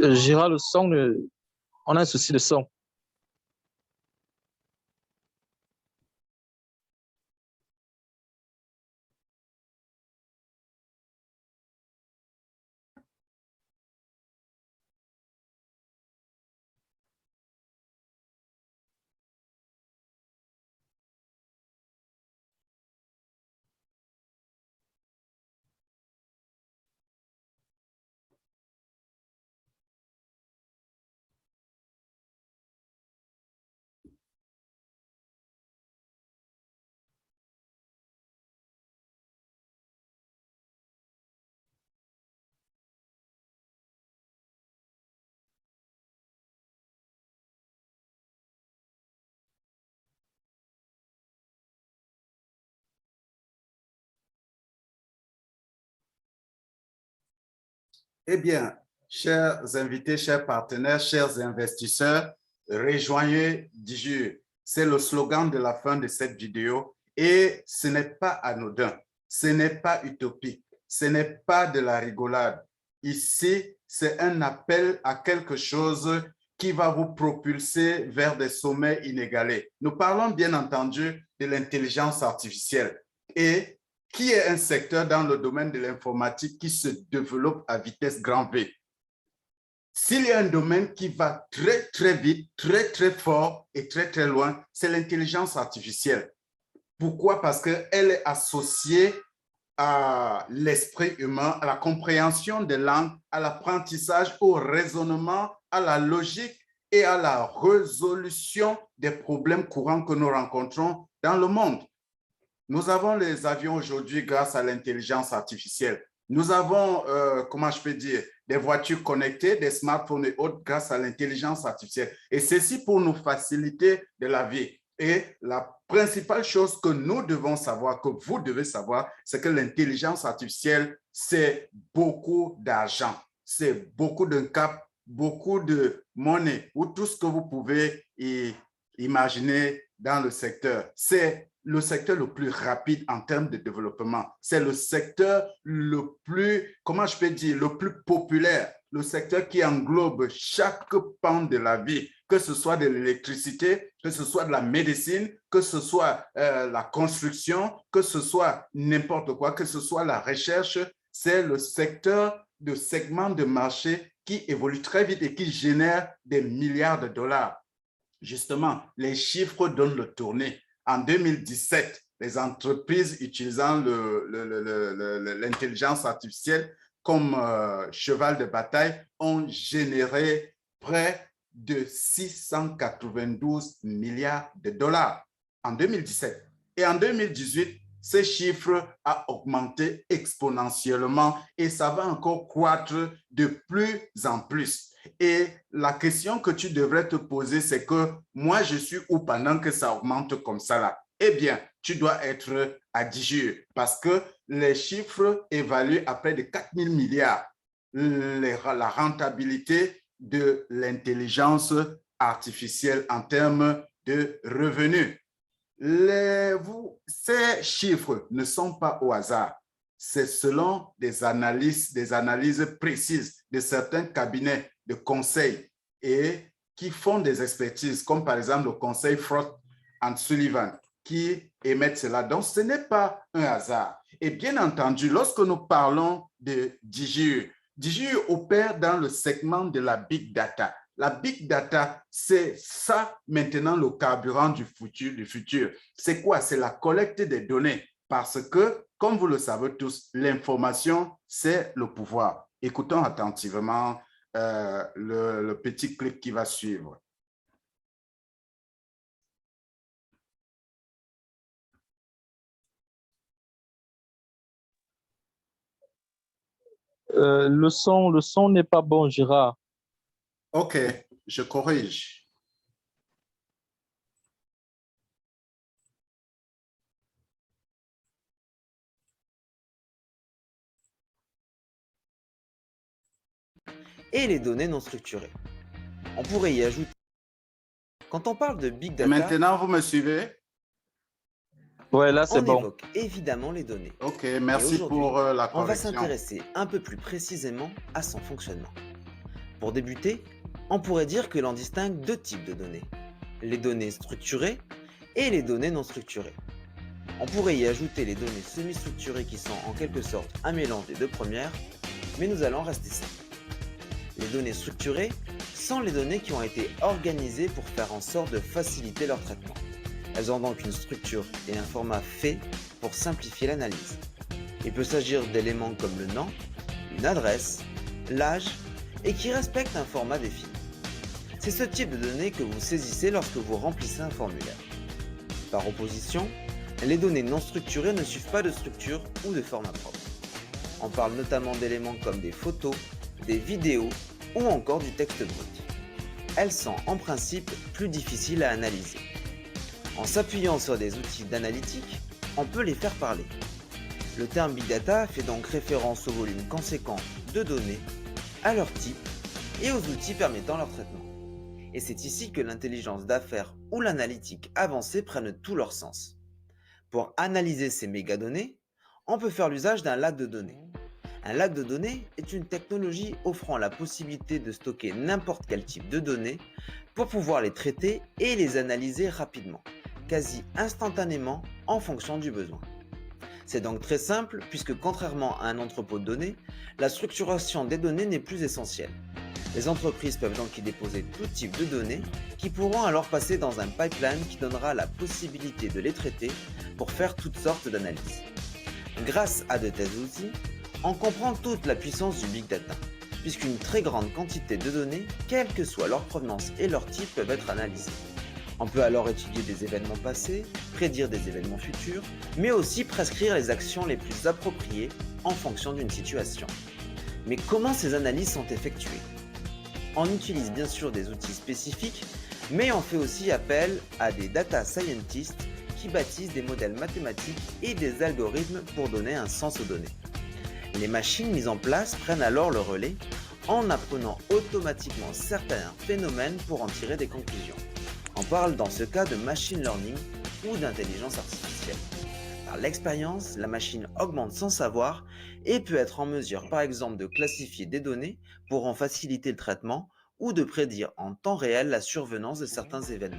Gérard, le son, on a un souci de son. Eh bien, chers invités, chers partenaires, chers investisseurs, rejoignez Digir. C'est le slogan de la fin de cette vidéo et ce n'est pas anodin, ce n'est pas utopique, ce n'est pas de la rigolade. Ici, c'est un appel à quelque chose qui va vous propulser vers des sommets inégalés. Nous parlons bien entendu de l'intelligence artificielle et qui est un secteur dans le domaine de l'informatique qui se développe à vitesse grand V. S'il y a un domaine qui va très, très vite, très, très fort et très, très loin, c'est l'intelligence artificielle. Pourquoi? Parce qu'elle est associée à l'esprit humain, à la compréhension des langues, à l'apprentissage, au raisonnement, à la logique et à la résolution des problèmes courants que nous rencontrons dans le monde. Nous avons les avions aujourd'hui grâce à l'intelligence artificielle. Nous avons, comment je peux dire, des voitures connectées, des smartphones et autres grâce à l'intelligence artificielle. Et ceci pour nous faciliter de la vie. Et la principale chose que nous devons savoir, que vous devez savoir, c'est que l'intelligence artificielle, c'est beaucoup d'argent, c'est beaucoup de cap, beaucoup de monnaie, ou tout ce que vous pouvez imaginer dans le secteur. C'est le secteur le plus rapide en termes de développement. C'est le secteur le plus, comment je peux dire, le plus populaire, le secteur qui englobe chaque pan de la vie, que ce soit de l'électricité, que ce soit de la médecine, que ce soit la construction, que ce soit n'importe quoi, que ce soit la recherche. C'est le secteur de segment de marché qui évolue très vite et qui génère des milliards de dollars. Justement, les chiffres donnent le tournis. En 2017, les entreprises utilisant l'intelligence artificielle comme cheval de bataille ont généré près de 692 milliards de dollars en 2017. Et en 2018, ce chiffre a augmenté exponentiellement et ça va encore croître de plus en plus. Et la question que tu devrais te poser, c'est que moi, je suis où pendant que ça augmente comme ça là? Eh bien, tu dois être à Digir parce que les chiffres évaluent à près de 4 000 milliards la rentabilité de l'intelligence artificielle en termes de revenus. Ces chiffres ne sont pas au hasard. C'est selon des analyses précises de certains cabinets de conseil et qui font des expertises, comme par exemple le conseil Frost & Sullivan, qui émettent cela. Donc, ce n'est pas un hasard. Et bien entendu, lorsque nous parlons de Digir, Digir opère dans le segment de la big data. La big data, c'est ça maintenant le carburant du futur. C'est quoi? C'est la collecte des données. Parce que, comme vous le savez tous, l'information, c'est le pouvoir. Écoutons attentivement le petit clip qui va suivre. Le son n'est pas bon, Gérard. OK, je corrige. Et les données non structurées. On pourrait y ajouter. Quand on parle de big data, et maintenant, vous me suivez? Ouais, là, c'est on bon. évoque évidemment les données. OK, merci pour la correction. On va s'intéresser un peu plus précisément à son fonctionnement. Pour débuter, on pourrait dire que l'on distingue deux types de données, les données structurées et les données non structurées. On pourrait y ajouter les données semi-structurées qui sont en quelque sorte un mélange des deux premières, mais nous allons rester simples. Les données structurées sont les données qui ont été organisées pour faire en sorte de faciliter leur traitement. Elles ont donc une structure et un format fait pour simplifier l'analyse. Il peut s'agir d'éléments comme le nom, une adresse, l'âge et qui respectent un format défini. C'est ce type de données que vous saisissez lorsque vous remplissez un formulaire. Par opposition, les données non structurées ne suivent pas de structure ou de format propre. On parle notamment d'éléments comme des photos, des vidéos ou encore du texte brut. Elles sont en principe plus difficiles à analyser. En s'appuyant sur des outils d'analytique, on peut les faire parler. Le terme Big Data fait donc référence au volume conséquent de données, à leur type et aux outils permettant leur traitement. Et c'est ici que l'intelligence d'affaires ou l'analytique avancée prennent tout leur sens. Pour analyser ces mégadonnées, on peut faire l'usage d'un lac de données. Un lac de données est une technologie offrant la possibilité de stocker n'importe quel type de données pour pouvoir les traiter et les analyser rapidement, quasi instantanément en fonction du besoin. C'est donc très simple puisque contrairement à un entrepôt de données, la structuration des données n'est plus essentielle. Les entreprises peuvent donc y déposer tout type de données qui pourront alors passer dans un pipeline qui donnera la possibilité de les traiter pour faire toutes sortes d'analyses. Grâce à de tels outils, on comprend toute la puissance du Big Data, puisqu'une très grande quantité de données, quelle que soit leur provenance et leur type, peuvent être analysées. On peut alors étudier des événements passés, prédire des événements futurs, mais aussi prescrire les actions les plus appropriées en fonction d'une situation. Mais comment ces analyses sont effectuées ? On utilise bien sûr des outils spécifiques, mais on fait aussi appel à des data scientists qui bâtissent des modèles mathématiques et des algorithmes pour donner un sens aux données. Les machines mises en place prennent alors le relais en apprenant automatiquement certains phénomènes pour en tirer des conclusions. On parle dans ce cas de machine learning ou d'intelligence artificielle. Par l'expérience, la machine augmente son savoir et peut être en mesure par exemple de classifier des données pour en faciliter le traitement ou de prédire en temps réel la survenance de certains événements.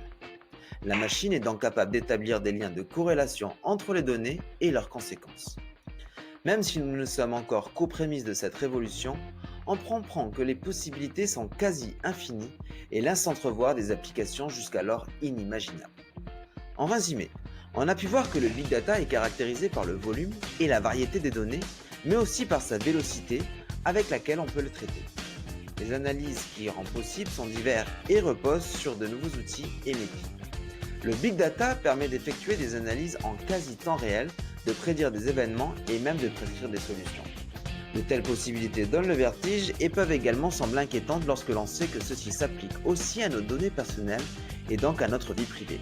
La machine est donc capable d'établir des liens de corrélation entre les données et leurs conséquences. Même si nous ne sommes encore qu'aux prémices de cette révolution, on comprend que les possibilités sont quasi infinies et laissent entrevoir des applications jusqu'alors inimaginables. En résumé, on a pu voir que le Big Data est caractérisé par le volume et la variété des données, mais aussi par sa vélocité avec laquelle on peut le traiter. Les analyses qui rendent possible sont diverses et reposent sur de nouveaux outils et métiers. Le Big Data permet d'effectuer des analyses en quasi temps réel, de prédire des événements et même de prescrire des solutions. De telles possibilités donnent le vertige et peuvent également sembler inquiétantes lorsque l'on sait que ceci s'applique aussi à nos données personnelles et donc à notre vie privée.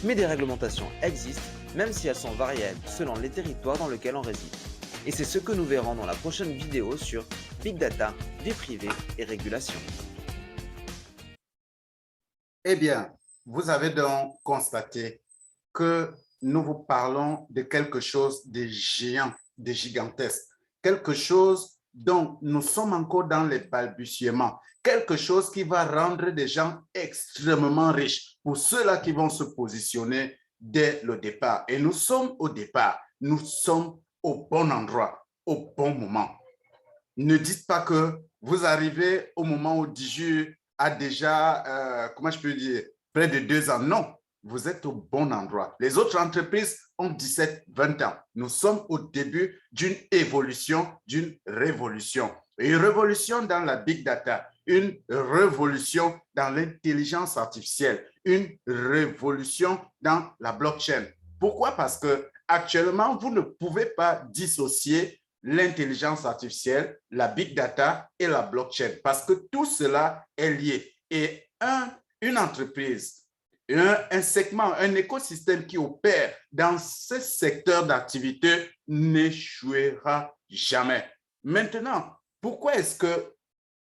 Mais des réglementations existent, même si elles sont variables selon les territoires dans lesquels on réside. Et c'est ce que nous verrons dans la prochaine vidéo sur Big Data, vie privée et régulation. Eh bien, vous avez donc constaté que nous vous parlons de quelque chose de géant, de gigantesque, quelque chose dont nous sommes encore dans les balbutiements, quelque chose qui va rendre des gens extrêmement riches pour ceux-là qui vont se positionner dès le départ. Et nous sommes au départ, nous sommes au bon endroit, au bon moment. Ne dites pas que vous arrivez au moment où Diju a déjà, comment je peux dire, près de 2 ans. Non, vous êtes au bon endroit. Les autres entreprises ont 17, 20 ans. Nous sommes au début d'une évolution, d'une révolution. Une révolution dans la big data, une révolution dans l'intelligence artificielle, une révolution dans la blockchain. Pourquoi? Parce que actuellement, vous ne pouvez pas dissocier l'intelligence artificielle, la big data et la blockchain parce que tout cela est lié. Et une entreprise, un segment, un écosystème qui opère dans ce secteur d'activité n'échouera jamais. Maintenant, pourquoi est-ce que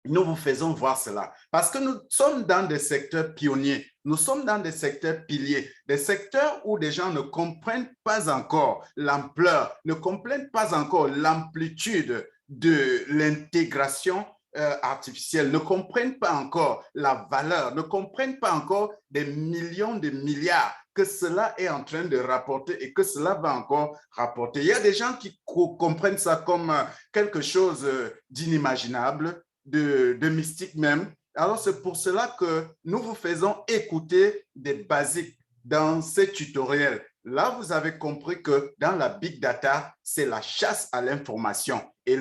nous vous faisons voir cela? Parce que nous sommes dans des secteurs pionniers, nous sommes dans des secteurs piliers, des secteurs où des gens ne comprennent pas encore l'ampleur, ne comprennent pas encore l'amplitude de l'intégration artificielle ne comprennent pas encore la valeur, ne comprennent pas encore des millions de milliards que cela est en train de rapporter et que cela va encore rapporter. Il y a des gens qui comprennent ça comme quelque chose d'inimaginable, de mystique même. Alors, c'est pour cela que nous vous faisons écouter des basiques dans ces tutoriels. Là, vous avez compris que dans la big data, c'est la chasse à l'information et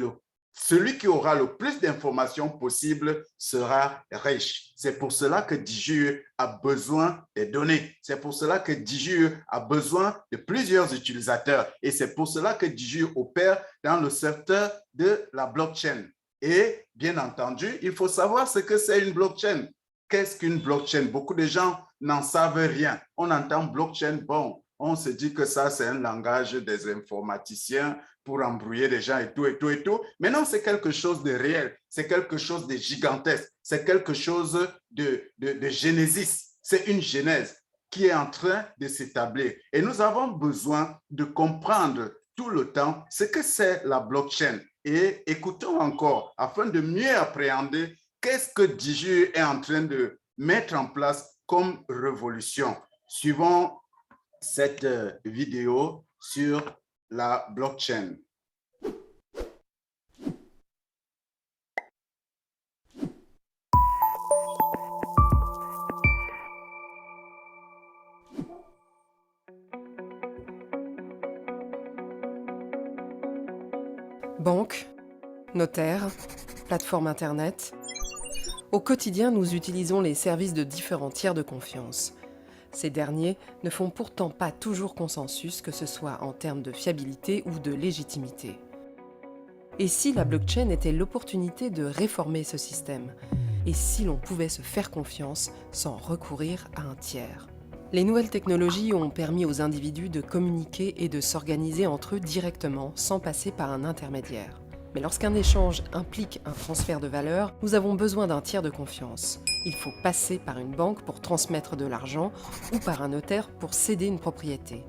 celui qui aura le plus d'informations possible sera riche. C'est pour cela que DigiU a besoin des données. C'est pour cela que DigiU a besoin de plusieurs utilisateurs. Et c'est pour cela que DigiU opère dans le secteur de la blockchain. Et bien entendu, il faut savoir ce que c'est une blockchain. Qu'est-ce qu'une blockchain? Beaucoup de gens n'en savent rien. On entend blockchain, bon, on se dit que ça, c'est un langage des informaticiens pour embrouiller les gens et tout, et tout, et tout. Mais non, c'est quelque chose de réel. C'est quelque chose de gigantesque. C'est quelque chose de génésis. C'est une genèse qui est en train de s'établir. Et nous avons besoin de comprendre tout le temps ce que c'est la blockchain. Et écoutons encore, afin de mieux appréhender qu'est-ce que DigiU est en train de mettre en place comme révolution. Suivons cette vidéo sur la blockchain. Banque, notaire, plateforme Internet. Au quotidien, nous utilisons les services de différents tiers de confiance. Ces derniers ne font pourtant pas toujours consensus, que ce soit en termes de fiabilité ou de légitimité. Et si la blockchain était l'opportunité de réformer ce système? Et si l'on pouvait se faire confiance sans recourir à un tiers? Les nouvelles technologies ont permis aux individus de communiquer et de s'organiser entre eux directement, sans passer par un intermédiaire. Mais lorsqu'un échange implique un transfert de valeur, nous avons besoin d'un tiers de confiance. Il faut passer par une banque pour transmettre de l'argent ou par un notaire pour céder une propriété.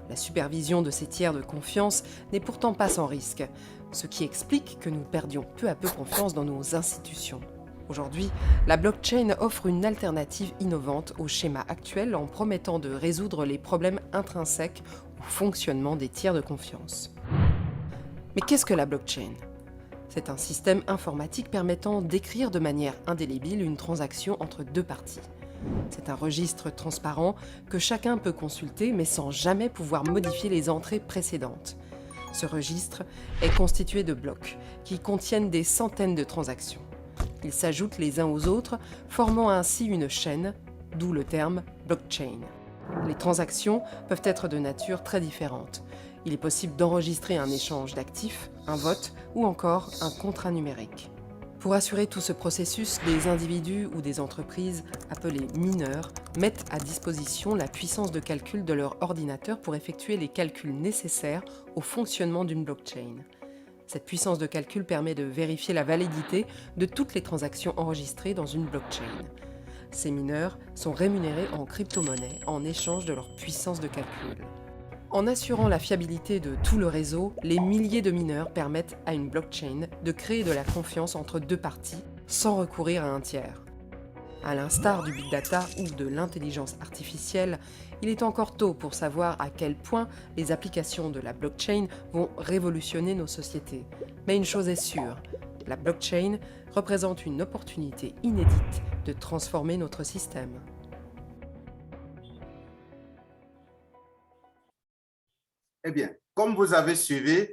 La supervision de ces tiers de confiance n'est pourtant pas sans risque, ce qui explique que nous perdions peu à peu confiance dans nos institutions. Aujourd'hui, la blockchain offre une alternative innovante au schéma actuel en promettant de résoudre les problèmes intrinsèques au fonctionnement des tiers de confiance. Mais qu'est-ce que la blockchain ? C'est un système informatique permettant d'écrire de manière indélébile une transaction entre deux parties. C'est un registre transparent que chacun peut consulter mais sans jamais pouvoir modifier les entrées précédentes. Ce registre est constitué de blocs qui contiennent des centaines de transactions. Ils s'ajoutent les uns aux autres, formant ainsi une chaîne, d'où le terme blockchain. Les transactions peuvent être de nature très différente. Il est possible d'enregistrer un échange d'actifs, un vote ou encore un contrat numérique. Pour assurer tout ce processus, des individus ou des entreprises, appelés mineurs, mettent à disposition la puissance de calcul de leur ordinateur pour effectuer les calculs nécessaires au fonctionnement d'une blockchain. Cette puissance de calcul permet de vérifier la validité de toutes les transactions enregistrées dans une blockchain. Ces mineurs sont rémunérés en crypto-monnaie en échange de leur puissance de calcul. En assurant la fiabilité de tout le réseau, les milliers de mineurs permettent à une blockchain de créer de la confiance entre deux parties sans recourir à un tiers. À l'instar du big data ou de l'intelligence artificielle, il est encore tôt pour savoir à quel point les applications de la blockchain vont révolutionner nos sociétés. Mais une chose est sûre, la blockchain représente une opportunité inédite de transformer notre système. Eh bien, comme vous avez suivi,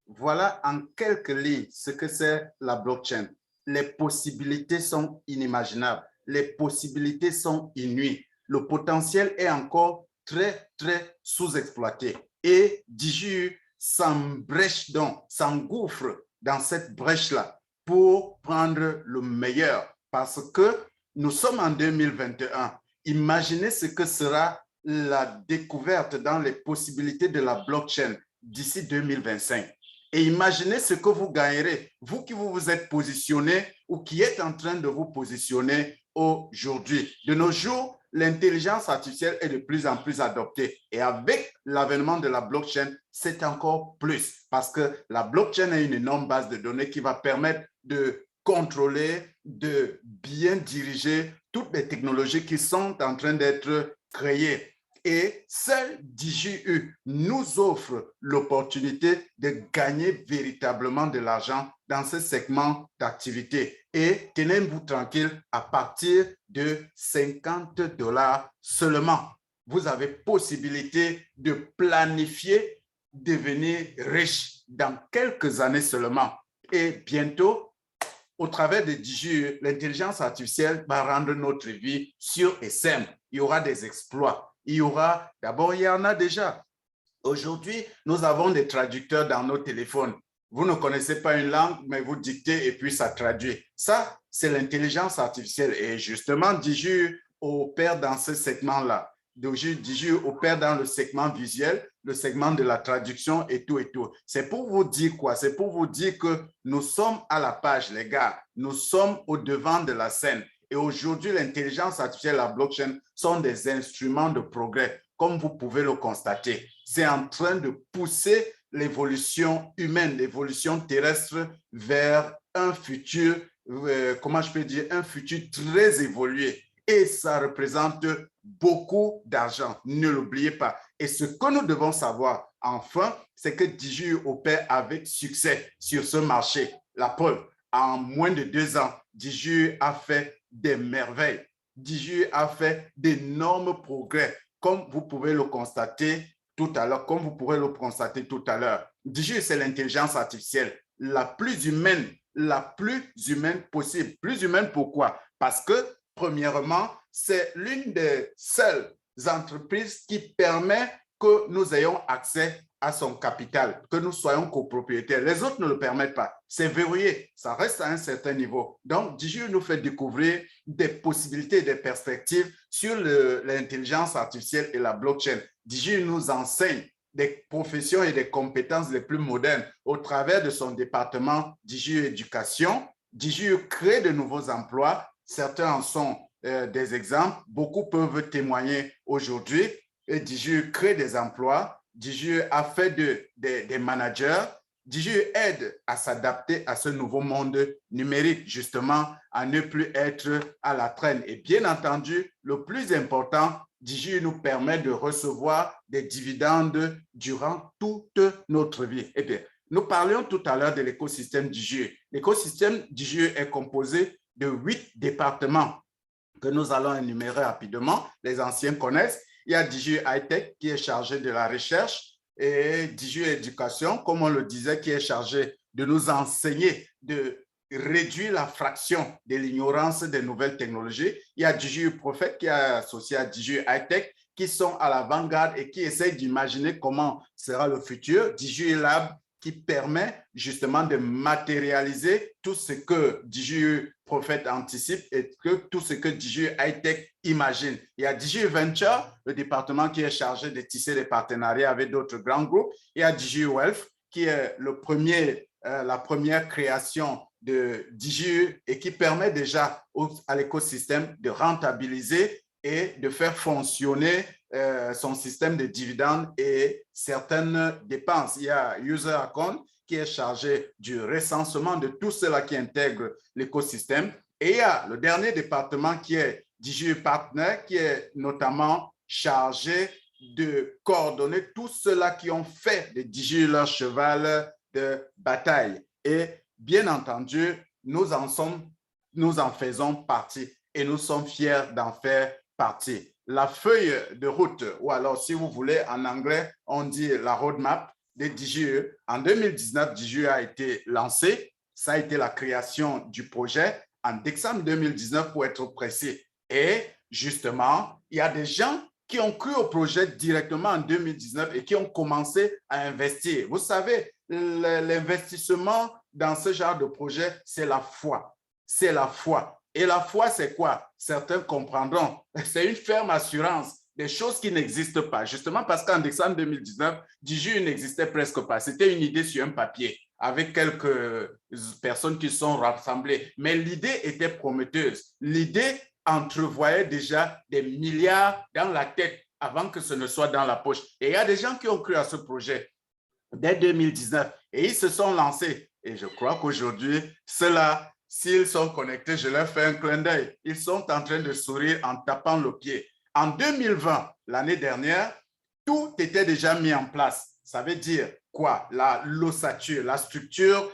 voilà en quelques lignes ce que c'est la blockchain. Les possibilités sont inimaginables. Les possibilités sont inouïes. Le potentiel est encore très, très sous-exploité. Et DigiU s'embrèche donc, s'engouffre dans cette brèche-là pour prendre le meilleur. Parce que nous sommes en 2021. Imaginez ce que sera la découverte dans les possibilités de la blockchain d'ici 2025. Et imaginez ce que vous gagnerez, vous qui vous êtes positionné ou qui êtes en train de vous positionner aujourd'hui. De nos jours, l'intelligence artificielle est de plus en plus adoptée. Et avec l'avènement de la blockchain, c'est encore plus parce que la blockchain est une énorme base de données qui va permettre de contrôler, de bien diriger toutes les technologies qui sont en train d'être créées. Et seul DigiU nous offre l'opportunité de gagner véritablement de l'argent dans ce segment d'activité. Et tenez-vous tranquille, à partir de $50 seulement, vous avez possibilité de planifier devenir riche dans quelques années seulement. Et bientôt, au travers de DigiU, l'intelligence artificielle va rendre notre vie sûre et simple. Il y aura des exploits. Il y aura, d'abord, il y en a déjà. Aujourd'hui, nous avons des traducteurs dans nos téléphones. Vous ne connaissez pas une langue, mais vous dictez et puis ça traduit. Ça, c'est l'intelligence artificielle. Et justement, DigiU opère dans ce segment-là. DigiU opère dans le segment visuel, le segment de la traduction et tout et tout. C'est pour vous dire quoi? C'est pour vous dire que nous sommes à la page, les gars. Nous sommes au devant de la scène. Et aujourd'hui, l'intelligence artificielle et la blockchain sont des instruments de progrès, comme vous pouvez le constater. C'est en train de pousser l'évolution humaine, l'évolution terrestre vers un futur, comment je peux dire, un futur très évolué. Et ça représente beaucoup d'argent, ne l'oubliez pas. Et ce que nous devons savoir, enfin, c'est que DigiU opère avec succès sur ce marché. La preuve, en moins de 2 ans, DigiU a fait des merveilles. DigiU a fait d'énormes progrès, comme vous pouvez le constater tout à l'heure, DigiU, c'est l'intelligence artificielle la plus humaine possible. Plus humaine, pourquoi? Parce que, premièrement, c'est l'une des seules entreprises qui permet que nous ayons accès à son capital, que nous soyons copropriétaires. Les autres ne le permettent pas. C'est verrouillé, ça reste à un certain niveau. Donc, DigiU nous fait découvrir des possibilités, des perspectives sur l'intelligence artificielle et la blockchain. DigiU nous enseigne des professions et des compétences les plus modernes au travers de son département DigiU Éducation. DigiU crée de nouveaux emplois. Certains en sont des exemples. Beaucoup peuvent témoigner aujourd'hui. Et DigiU crée des emplois. DigiU a fait des managers. DigiU aide à s'adapter à ce nouveau monde numérique, justement, à ne plus être à la traîne. Et bien entendu, le plus important, DigiU nous permet de recevoir des dividendes durant toute notre vie. Eh bien, nous parlions tout à l'heure de l'écosystème DigiU. L'écosystème DigiU est composé de 8 départements que nous allons énumérer rapidement. Les anciens connaissent. Il y a DigiU High-Tech qui est chargé de la recherche et DigiU Éducation, comme on le disait, qui est chargé de nous enseigner, de réduire la fraction de l'ignorance des nouvelles technologies. Il y a DigiU Prophet qui est associé à DigiU High-Tech qui sont à l'avant-garde et qui essayent d'imaginer comment sera le futur. DigiU Lab qui permet justement de matérialiser tout ce que DigiU Prophet anticipe et tout ce que DigiU High-Tech imagine. Il y a DigiU Venture, le département qui est chargé de tisser des partenariats avec d'autres grands groupes. Il y a DigiU Wealth, qui est la première création de DigiU et qui permet déjà à l'écosystème de rentabiliser et de faire fonctionner son système de dividendes et certaines dépenses. Il y a User Account qui est chargé du recensement de tout cela qui intègre l'écosystème. Et il y a le dernier département qui est DigiU Partner qui est notamment chargé de coordonner tous ceux-là qui ont fait de DigiU leur cheval de bataille. Et bien entendu, nous en faisons partie et nous sommes fiers d'en faire partie. La feuille de route, ou alors si vous voulez en anglais, on dit la roadmap de DigiU. En 2019, DigiU a été lancé. Ça a été la création du projet en décembre 2019 pour être précis. Et justement, il y a des gens qui ont cru au projet directement en 2019 et qui ont commencé à investir. Vous savez, l'investissement dans ce genre de projet, c'est la foi. C'est la foi. Et la foi, c'est quoi? Certains comprendront. C'est une ferme assurance des choses qui n'existent pas. Justement parce qu'en décembre 2019, DigiU n'existait presque pas. C'était une idée sur un papier avec quelques personnes qui sont rassemblées. Mais l'idée était prometteuse. L'idée entrevoyait déjà des milliards dans la tête avant que ce ne soit dans la poche. Et il y a des gens qui ont cru à ce projet dès 2019 et ils se sont lancés. Et je crois qu'aujourd'hui, cela s'ils sont connectés, je leur fais un clin d'œil. Ils sont en train de sourire en tapant le pied. En 2020, l'année dernière, tout était déjà mis en place. Ça veut dire quoi? L'ossature, la structure,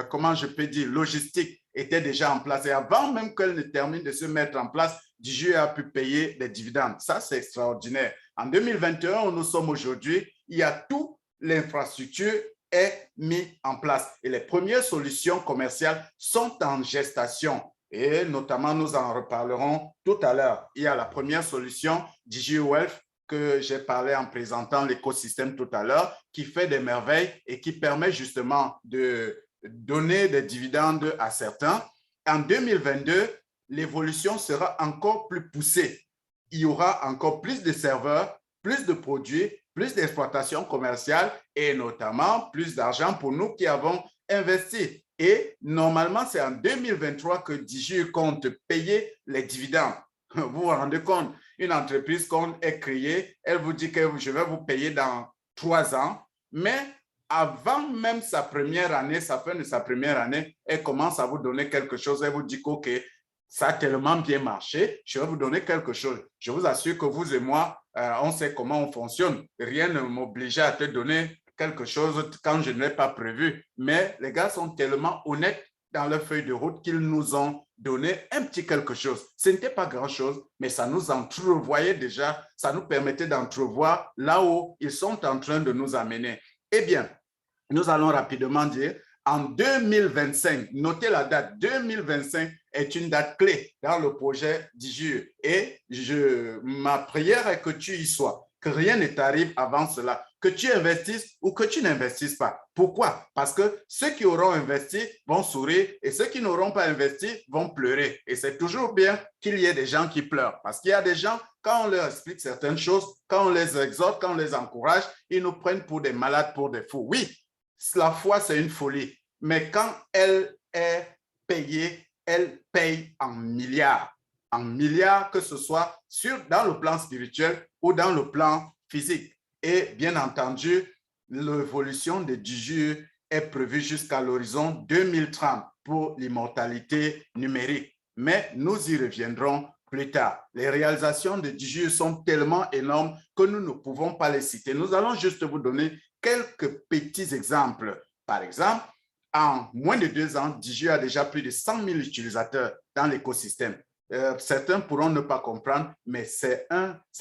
comment je peux dire, logistique était déjà en place. Et avant même qu'elle ne termine de se mettre en place, DigiU a pu payer des dividendes. Ça, c'est extraordinaire. En 2021, où nous sommes aujourd'hui, il y a toute l'infrastructure est mise en place. Et les premières solutions commerciales sont en gestation. Et notamment, nous en reparlerons tout à l'heure. Il y a la première solution, DigiU Wealth, que j'ai parlé en présentant l'écosystème tout à l'heure, qui fait des merveilles et qui permet justement de donner des dividendes à certains. En 2022, l'évolution sera encore plus poussée. Il y aura encore plus de serveurs, plus de produits, plus d'exploitation commerciale et notamment plus d'argent pour nous qui avons investi. Et normalement, c'est en 2023 que DigiU compte payer les dividendes. Vous vous rendez compte, une entreprise qu'on est créée, elle vous dit que je vais vous payer dans 3 ans, mais avant même sa première année, sa fin de sa première année, elle commence à vous donner quelque chose. Elle vous dit que OK, ça a tellement bien marché, je vais vous donner quelque chose. Je vous assure que vous et moi, on sait comment on fonctionne. Rien ne m'obligeait à te donner quelque chose quand je ne l'ai pas prévu. Mais les gars sont tellement honnêtes dans leur feuille de route qu'ils nous ont donné un petit quelque chose. Ce n'était pas grand-chose, mais ça nous entrevoyait déjà, ça nous permettait d'entrevoir là où ils sont en train de nous amener. Eh bien, nous allons rapidement dire, en 2025, notez la date, 2025 est une date clé dans le projet DigiU. Et ma prière est que tu y sois, que rien ne t'arrive avant cela, que tu investisses ou que tu n'investisses pas. Pourquoi? Parce que ceux qui auront investi vont sourire et ceux qui n'auront pas investi vont pleurer. Et c'est toujours bien qu'il y ait des gens qui pleurent. Parce qu'il y a des gens, quand on leur explique certaines choses, quand on les exhorte, quand on les encourage, ils nous prennent pour des malades, pour des fous. Oui, la foi, c'est une folie. Mais quand elle est payée, elle paye en milliards. En milliards, que ce soit dans le plan spirituel ou dans le plan physique. Et bien entendu, l'évolution de DigiU est prévue jusqu'à l'horizon 2030 pour l'immortalité numérique. Mais nous y reviendrons plus tard. Les réalisations de DigiU sont tellement énormes que nous ne pouvons pas les citer. Nous allons juste vous donner quelques petits exemples. Par exemple, en moins de 2 ans, DigiU a déjà plus de 100 000 utilisateurs dans l'écosystème. Certains pourront ne pas comprendre, mais c'est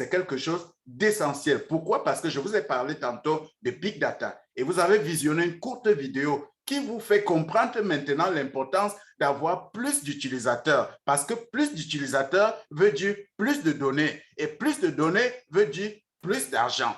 quelque chose d'essentiel. Pourquoi? Parce que je vous ai parlé tantôt de Big Data et vous avez visionné une courte vidéo qui vous fait comprendre maintenant l'importance d'avoir plus d'utilisateurs. Parce que plus d'utilisateurs veut dire plus de données et plus de données veut dire plus d'argent.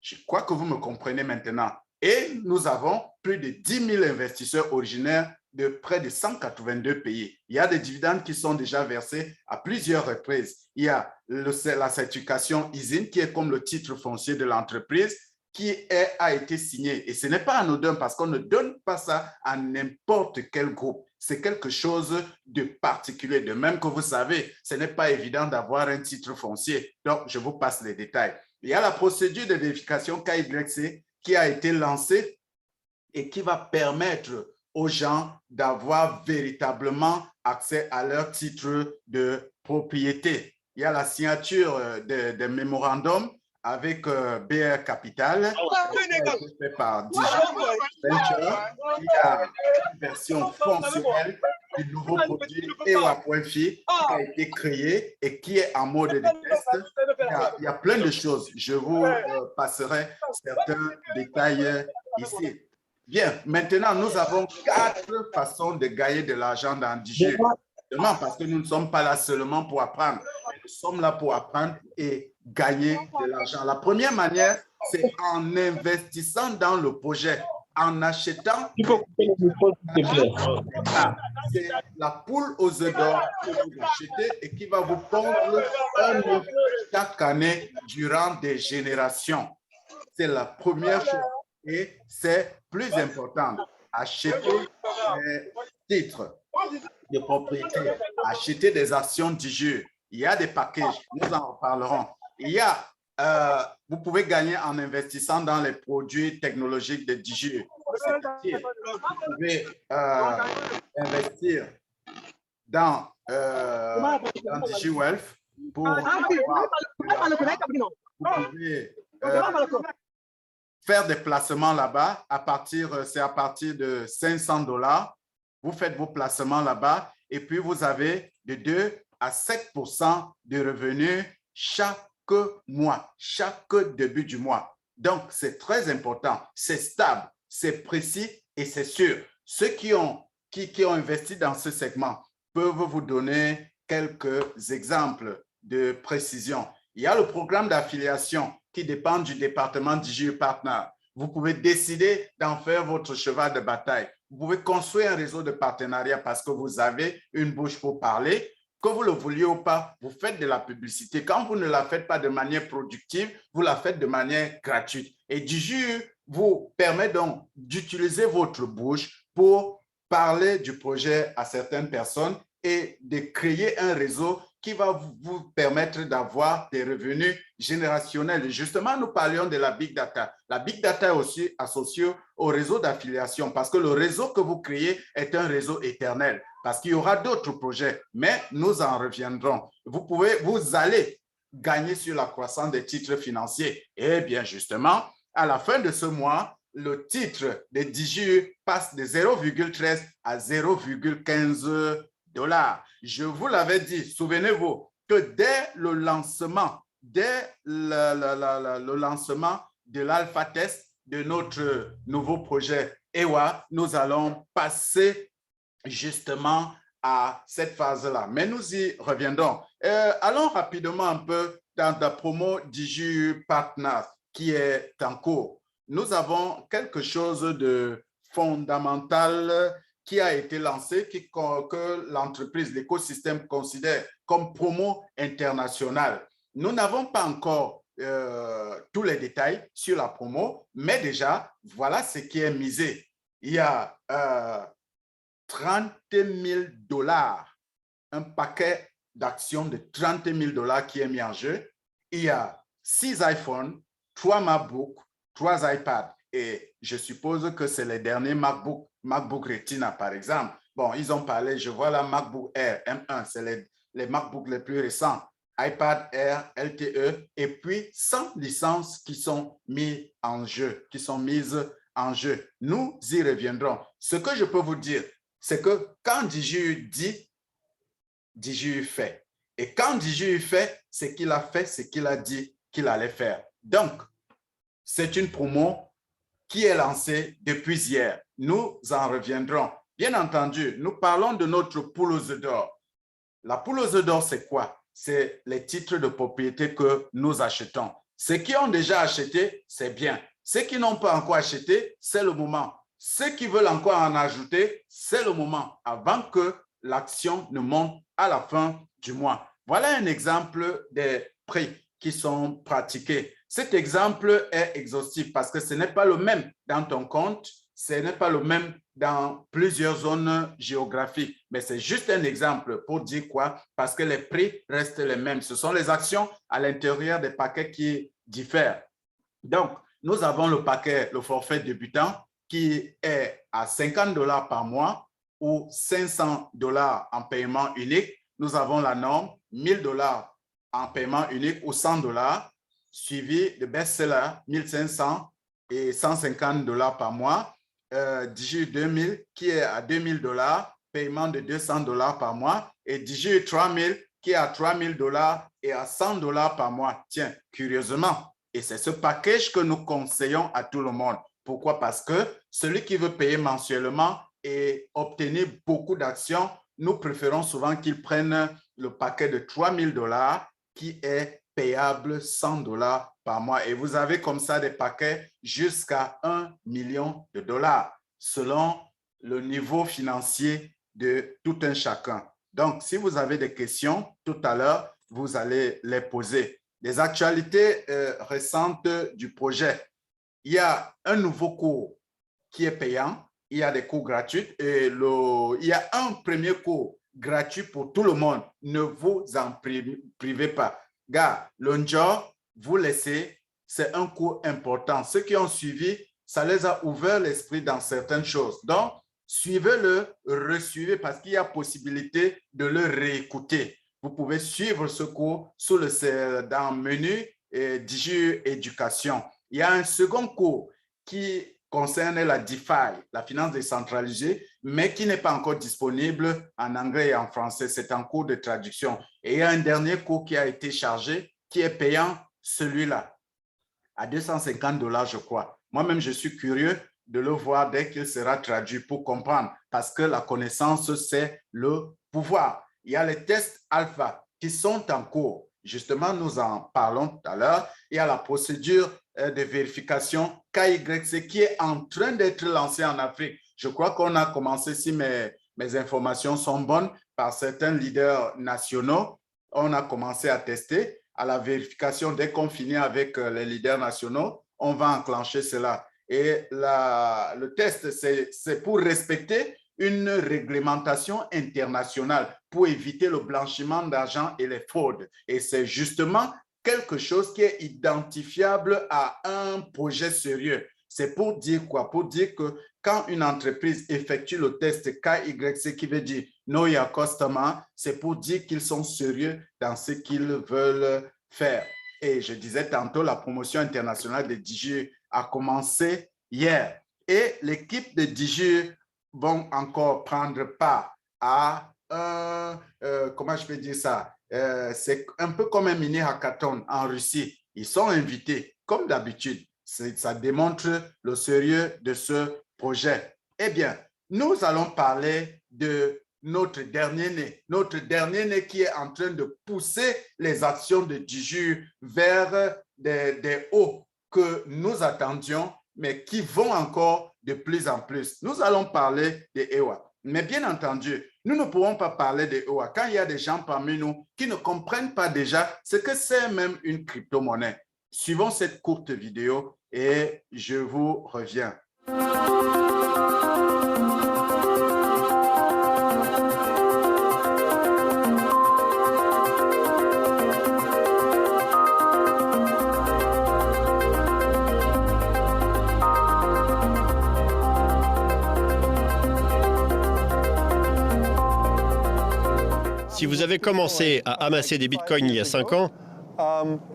Je crois que vous me comprenez maintenant. Et nous avons plus de 10 000 investisseurs originaires de près de 182 pays. Il y a des dividendes qui sont déjà versés à plusieurs reprises. Il y a la certification ISIN, qui est comme le titre foncier de l'entreprise, qui a été signé. Et ce n'est pas anodin parce qu'on ne donne pas ça à n'importe quel groupe. C'est quelque chose de particulier. De même que vous savez, ce n'est pas évident d'avoir un titre foncier. Donc, je vous passe les détails. Il y a la procédure de vérification KYC qui a été lancée et qui va permettre aux gens d'avoir véritablement accès à leur titre de propriété. Il y a la signature des mémorandums avec BR Capital, fait par Digital Venture. Il y a une version fonctionnelle du nouveau produit EWA.fi qui a été créé et qui est en mode de test. Il y a plein de choses. Je vous passerai certains détails ici. Bien, maintenant, nous avons 4 façons de gagner de l'argent dans DigiU. Parce que nous ne sommes pas là seulement pour apprendre. Nous sommes là pour apprendre et gagner de l'argent. La première manière, c'est en investissant dans le projet, en achetant. C'est la poule aux œufs d'or que vous achetez et qui va vous pondre un œuf chaque année durant des générations. C'est la première chose. Et c'est plus important, acheter des titres de propriété, acheter des actions DigiU. Il y a des packages, nous en reparlerons. Vous pouvez gagner en investissant dans les produits technologiques de DigiU. s'investir. Vous pouvez investir dans DigiWealth pour avoir vous pouvez faire des placements là-bas c'est à partir de 500 $. Vous faites vos placements là-bas et puis vous avez de 2 à 7% de revenus chaque mois, chaque début du mois. Donc, c'est très important, c'est stable, c'est précis et c'est sûr. Ceux qui ont investi dans ce segment peuvent vous donner quelques exemples de précision. Il y a le programme d'affiliation qui dépend du département DigiU Partner. Vous pouvez décider d'en faire votre cheval de bataille. Vous pouvez construire un réseau de partenariat parce que vous avez une bouche pour parler. Que vous le vouliez ou pas, vous faites de la publicité. Quand vous ne la faites pas de manière productive, vous la faites de manière gratuite. Et DigiU vous permet donc d'utiliser votre bouche pour parler du projet à certaines personnes et de créer un réseau qui va vous permettre d'avoir des revenus générationnels. Justement, nous parlions de la Big Data. La Big Data est aussi associée au réseau d'affiliation parce que le réseau que vous créez est un réseau éternel parce qu'il y aura d'autres projets, mais nous en reviendrons. Vous allez gagner sur la croissance des titres financiers. Et bien justement, à la fin de ce mois, le titre de DigiU passe de 0,13 à 0,15 $. Je vous l'avais dit, souvenez-vous que dès le lancement, de l'alpha test de notre nouveau projet EWA, nous allons passer justement à cette phase-là. Mais nous y reviendrons. Allons rapidement un peu dans la promo DigiU Partner qui est en cours. Nous avons quelque chose de fondamental qui a été lancé, que l'entreprise, l'écosystème considère comme promo internationale. Nous n'avons pas encore tous les détails sur la promo, mais déjà, voilà ce qui est misé. Il y a 30 000 $, un paquet d'actions de 30 000 $ qui est mis en jeu. Il y a 6 iPhones, 3 MacBooks, 3 iPads. Et je suppose que c'est les derniers MacBook Retina, par exemple. Bon, ils ont parlé, je vois la MacBook Air M1, c'est les MacBooks les plus récents, iPad Air, LTE, et puis 100 licences qui sont mises en jeu, Nous y reviendrons. Ce que je peux vous dire, c'est que quand DigiU dit, DigiU fait. Et quand DigiU fait, c'est qu'il a fait ce qu'il a dit qu'il allait faire. Donc, c'est une promo qui est lancée depuis hier. Nous en reviendrons. Bien entendu, nous parlons de notre poule aux œufs d'or. La poule aux œufs d'or, c'est quoi? C'est les titres de propriété que nous achetons. Ceux qui ont déjà acheté, c'est bien. Ceux qui n'ont pas encore acheté, c'est le moment. Ceux qui veulent encore en ajouter, c'est le moment, avant que l'action ne monte à la fin du mois. Voilà un exemple des prix qui sont pratiqués. Cet exemple est exhaustif parce que ce n'est pas le même dans ton compte, ce n'est pas le même dans plusieurs zones géographiques, mais c'est juste un exemple pour dire quoi? Parce que les prix restent les mêmes. Ce sont les actions à l'intérieur des paquets qui diffèrent. Donc, nous avons le paquet, le forfait débutant qui est à 50 $ par mois ou 500 $ en paiement unique. Nous avons la norme 1000 $ en paiement unique ou 100 $, suivi de best-seller 1500 et 150 $ par mois. DigiU 2000 qui est à 2000 $, paiement de 200 $ par mois, et DigiU 3000 qui est à 3000 $ et à 100 $ par mois. Tiens, curieusement, et c'est ce package que nous conseillons à tout le monde. Pourquoi? Parce que celui qui veut payer mensuellement et obtenir beaucoup d'actions, nous préférons souvent qu'il prenne le paquet de 3000 $ qui est payable 100 $ par mois. Et vous avez comme ça des paquets jusqu'à 1 million de $, selon le niveau financier de tout un chacun. Donc, si vous avez des questions tout à l'heure, vous allez les poser. Des actualités récentes du projet. Il y a un nouveau cours qui est payant. Il y a des cours gratuits et il y a un premier cours gratuit pour tout le monde. Ne vous en privez pas. Gars, le job, vous laissez, c'est un cours important. Ceux qui ont suivi ça les a ouvert l'esprit dans certaines choses. Donc, suivez-le, resuivez parce qu'il y a possibilité de le réécouter. Vous pouvez suivre ce cours dans le menu DIGIU Éducation. Il y a un second cours qui concerne la DeFi, la finance décentralisée, mais qui n'est pas encore disponible en anglais et en français. C'est en cours de traduction. Et il y a un dernier cours qui a été chargé, qui est payant, celui-là, à $250, je crois. Moi-même, je suis curieux de le voir dès qu'il sera traduit pour comprendre, parce que la connaissance, c'est le pouvoir. Il y a les tests alpha qui sont en cours. Justement, nous en parlons tout à l'heure. Il y a la procédure de vérification KYC qui est en train d'être lancée en Afrique. Je crois qu'on a commencé, si mes informations sont bonnes, par certains leaders nationaux. On a commencé à tester. À la vérification, dès qu'on finit avec les leaders nationaux, on va enclencher cela. Et le test, c'est pour respecter une réglementation internationale pour éviter le blanchiment d'argent et les fraudes. Et c'est justement quelque chose qui est identifiable à un projet sérieux. C'est pour dire quoi? Pour dire que quand une entreprise effectue le test KYC, qui veut dire Know Your Customer, c'est pour dire qu'ils sont sérieux dans ce qu'ils veulent faire. Et je disais tantôt, la promotion internationale de DIGIU a commencé hier. Et l'équipe de DIGIU vont encore prendre part à comment je peux dire ça? C'est un peu comme un mini hackathon en Russie. Ils sont invités, comme d'habitude. Ça démontre le sérieux de ce projet. Eh bien, nous allons parler de notre dernier-né qui est en train de pousser les actions de DIGIU vers des hauts que nous attendions, mais qui vont encore de plus en plus. Nous allons parler de EWA. Mais bien entendu, nous ne pourrons pas parler de EWA quand il y a des gens parmi nous qui ne comprennent pas déjà ce que c'est même une crypto-monnaie. Suivons cette courte vidéo et je vous reviens. Si vous avez commencé à amasser des bitcoins il y a 5 ans,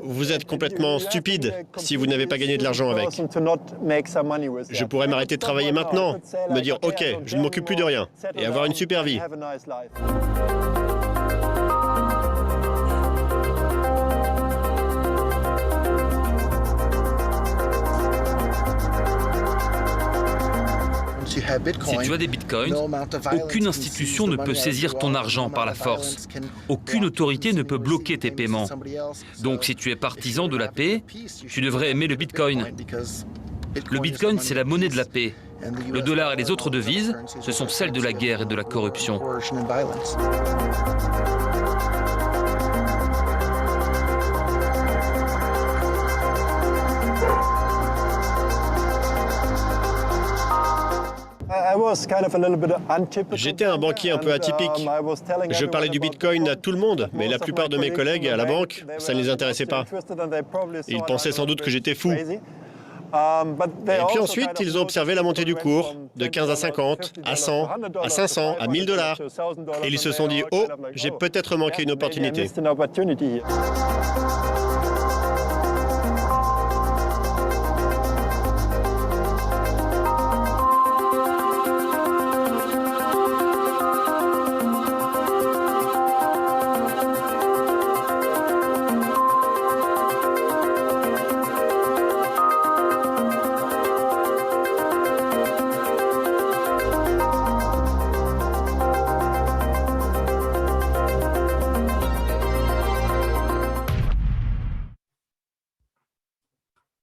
vous êtes complètement stupide si vous n'avez pas gagné de l'argent avec. Je pourrais m'arrêter de travailler maintenant, me dire « Ok, je ne m'occupe plus de rien » et avoir une super vie. Si tu as des bitcoins, aucune institution ne peut saisir ton argent par la force. Aucune autorité ne peut bloquer tes paiements. Donc si tu es partisan de la paix, tu devrais aimer le bitcoin. Le bitcoin, c'est la monnaie de la paix. Le dollar et les autres devises, ce sont celles de la guerre et de la corruption. J'étais un banquier un peu atypique. Je parlais du bitcoin à tout le monde, mais la plupart de mes collègues à la banque, ça ne les intéressait pas. Ils pensaient sans doute que j'étais fou. Et puis ensuite, ils ont observé la montée du cours, de 15 à 50, à 100, à 500, à 1000 $. Et ils se sont dit, oh, j'ai peut-être manqué une opportunité.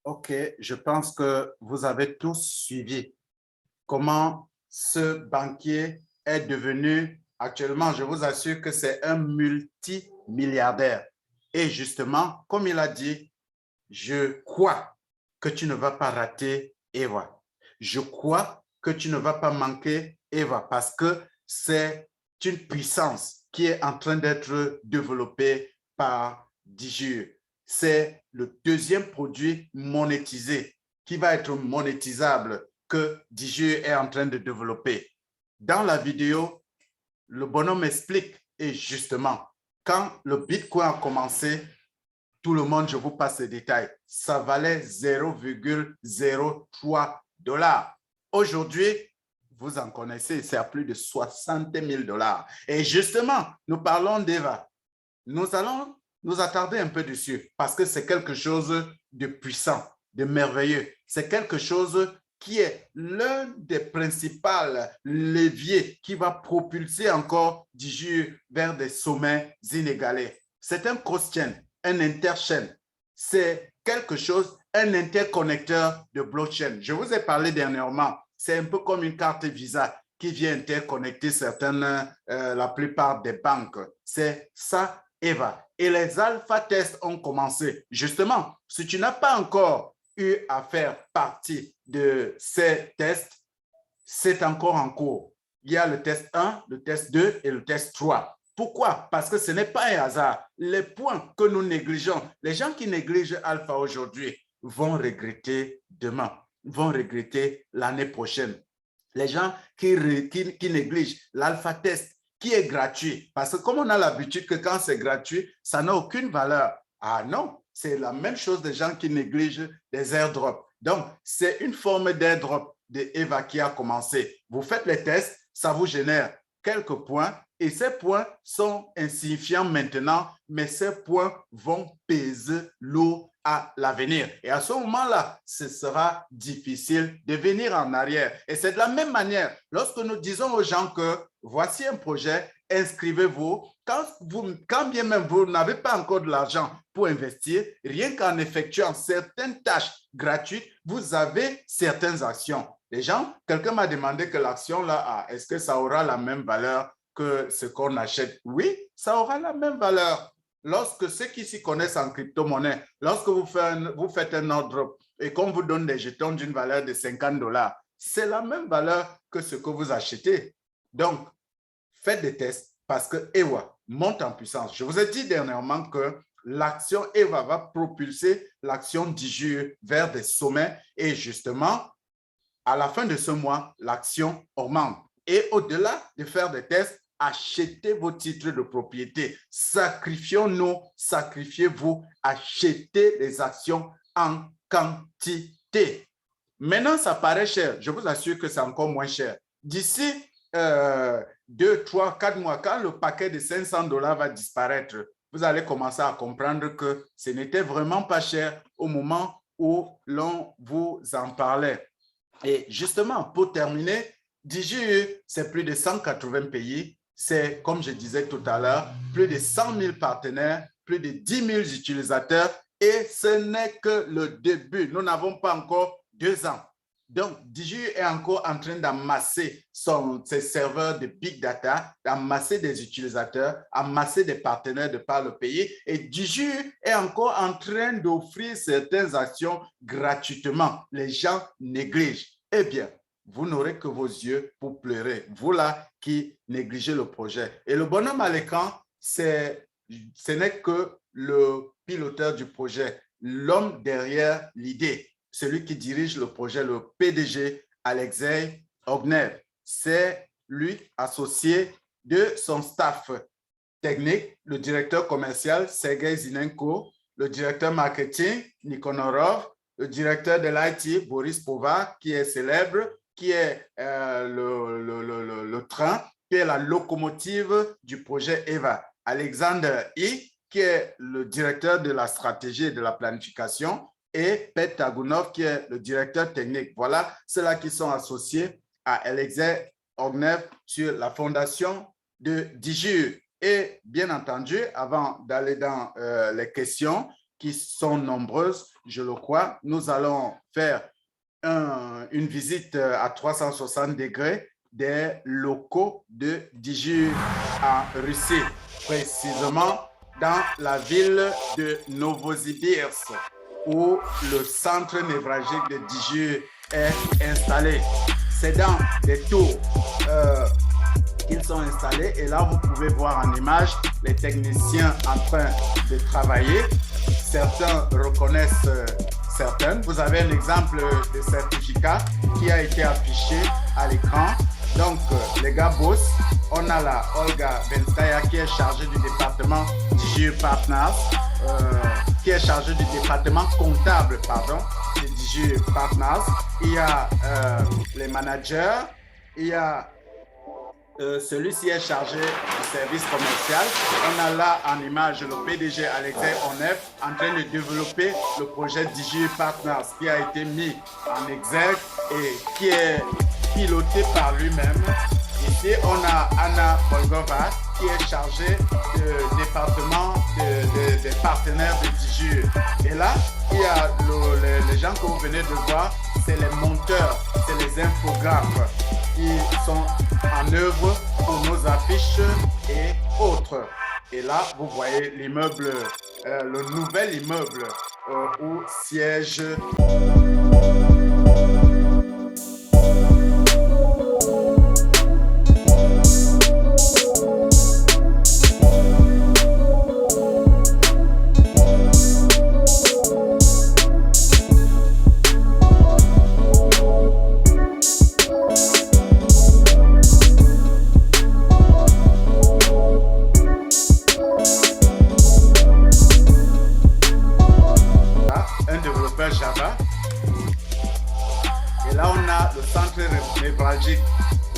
OK, je pense que vous avez tous suivi comment ce banquier est devenu, actuellement, je vous assure que c'est un multimilliardaire. Et justement, comme il a dit, je crois que tu ne vas pas rater Eva. Je crois que tu ne vas pas manquer Eva parce que c'est une puissance qui est en train d'être développée par DIGIU. C'est le deuxième produit monétisé qui va être monétisable que Diju est en train de développer. Dans la vidéo, le bonhomme explique, et justement, quand le Bitcoin a commencé, tout le monde, je vous passe les détails, ça valait 0,03 $. Aujourd'hui, vous en connaissez, c'est à plus de 60 000 $. Et justement, nous parlons d'EVA. Nous allons nous attarder un peu dessus parce que c'est quelque chose de puissant, de merveilleux. C'est quelque chose qui est l'un des principaux leviers qui va propulser encore Diju vers des sommets inégalés. C'est un cross-chain, un interchain. C'est quelque chose, un interconnecteur de blockchain. Je vous ai parlé dernièrement, c'est un peu comme une carte Visa qui vient interconnecter la plupart des banques. C'est ça, EVA. Et les alpha tests ont commencé. Justement, si tu n'as pas encore eu à faire partie de ces tests, c'est encore en cours. Il y a le test 1, le test 2 et le test 3. Pourquoi? Parce que ce n'est pas un hasard. Les points que nous négligeons, les gens qui négligent alpha aujourd'hui vont regretter demain, vont regretter l'année prochaine. Les gens qui négligent l'alpha test qui est gratuit, parce que comme on a l'habitude que quand c'est gratuit, ça n'a aucune valeur. Ah non, c'est la même chose des gens qui négligent les airdrops. Donc, c'est une forme d'airdrop de EVA qui a commencé. Vous faites les tests, ça vous génère quelques points et ces points sont insignifiants maintenant, mais ces points vont peser lourd à l'avenir. Et à ce moment-là, ce sera difficile de venir en arrière. Et c'est de la même manière, lorsque nous disons aux gens que voici un projet, inscrivez-vous. Quand bien même vous n'avez pas encore de l'argent pour investir, rien qu'en effectuant certaines tâches gratuites, vous avez certaines actions. Les gens, quelqu'un m'a demandé que l'action là, est-ce que ça aura la même valeur que ce qu'on achète? Oui, ça aura la même valeur. Lorsque ceux qui s'y connaissent en crypto-monnaie, lorsque vous faites un ordre et qu'on vous donne des jetons d'une valeur de 50 $, c'est la même valeur que ce que vous achetez. Donc, faites des tests parce que EVA monte en puissance. Je vous ai dit dernièrement que l'action EVA va propulser l'action Diju vers des sommets et justement, à la fin de ce mois, l'action augmente. Et au-delà de faire des tests, achetez vos titres de propriété. Sacrifions-nous, sacrifiez-vous, achetez les actions en quantité. Maintenant, ça paraît cher. Je vous assure que c'est encore moins cher. D'ici 2, 3, 4 mois, quand le paquet de 500 $ va disparaître, vous allez commencer à comprendre que ce n'était vraiment pas cher au moment où l'on vous en parlait. Et justement, pour terminer, Diju, c'est plus de 180 pays. C'est, comme je disais tout à l'heure, plus de 100 000 partenaires, plus de 10 000 utilisateurs et ce n'est que le début. Nous n'avons pas encore 2 ans. Donc, Diju est encore en train d'amasser ses serveurs de big data, d'amasser des utilisateurs, amasser des partenaires de par le pays. Et Diju est encore en train d'offrir certaines actions gratuitement. Les gens négligent. Eh bien, vous n'aurez que vos yeux pour pleurer. Vous là qui négligez le projet. Et le bonhomme à l'écran, ce n'est que le piloteur du projet, l'homme derrière l'idée. Celui qui dirige le projet, le PDG, Alexei Ognev. C'est lui associé de son staff technique, le directeur commercial, Sergei Zinenko, le directeur marketing, Nikonorov, le directeur de l'IT, Boris Pova, qui est célèbre, qui est le train, qui est la locomotive du projet EVA. Alexander I, qui est le directeur de la stratégie et de la planification, et Pet Tagunov, qui est le directeur technique. Voilà ceux-là qui sont associés à Alexei Ognev sur la fondation de Diju. Et bien entendu, avant d'aller dans les questions qui sont nombreuses, je le crois, nous allons faire une visite à 360 degrés des locaux de Diju en Russie, précisément dans la ville de Novosibirsk, où le centre névralgique de Diju est installé. C'est dans des tours qu'ils sont installés et là, vous pouvez voir en image les techniciens en train de travailler. Certains reconnaissent certaines. Vous avez un exemple de certificat qui a été affiché à l'écran. Donc, les gars bossent. On a la Olga Venstaya qui est chargée du département DigiU Partners, qui est chargée du département comptable, de DigiU Partners. Il y a les managers, il y a celui-ci est chargé du service commercial. On a là en image le PDG Alexei Onev en train de développer le projet DigiU Partners qui a été mis en exergue et qui est piloté par lui-même. Ici, on a Anna Volgova qui est chargée du département des partenaires de DigiU. Et là, il y a les gens que vous venez de voir, c'est les monteurs, c'est les infographes qui sont en œuvre pour nos affiches et autres. Et là, vous voyez l'immeuble, le nouvel immeuble où siège Java. Et là, on a le centre névralgique,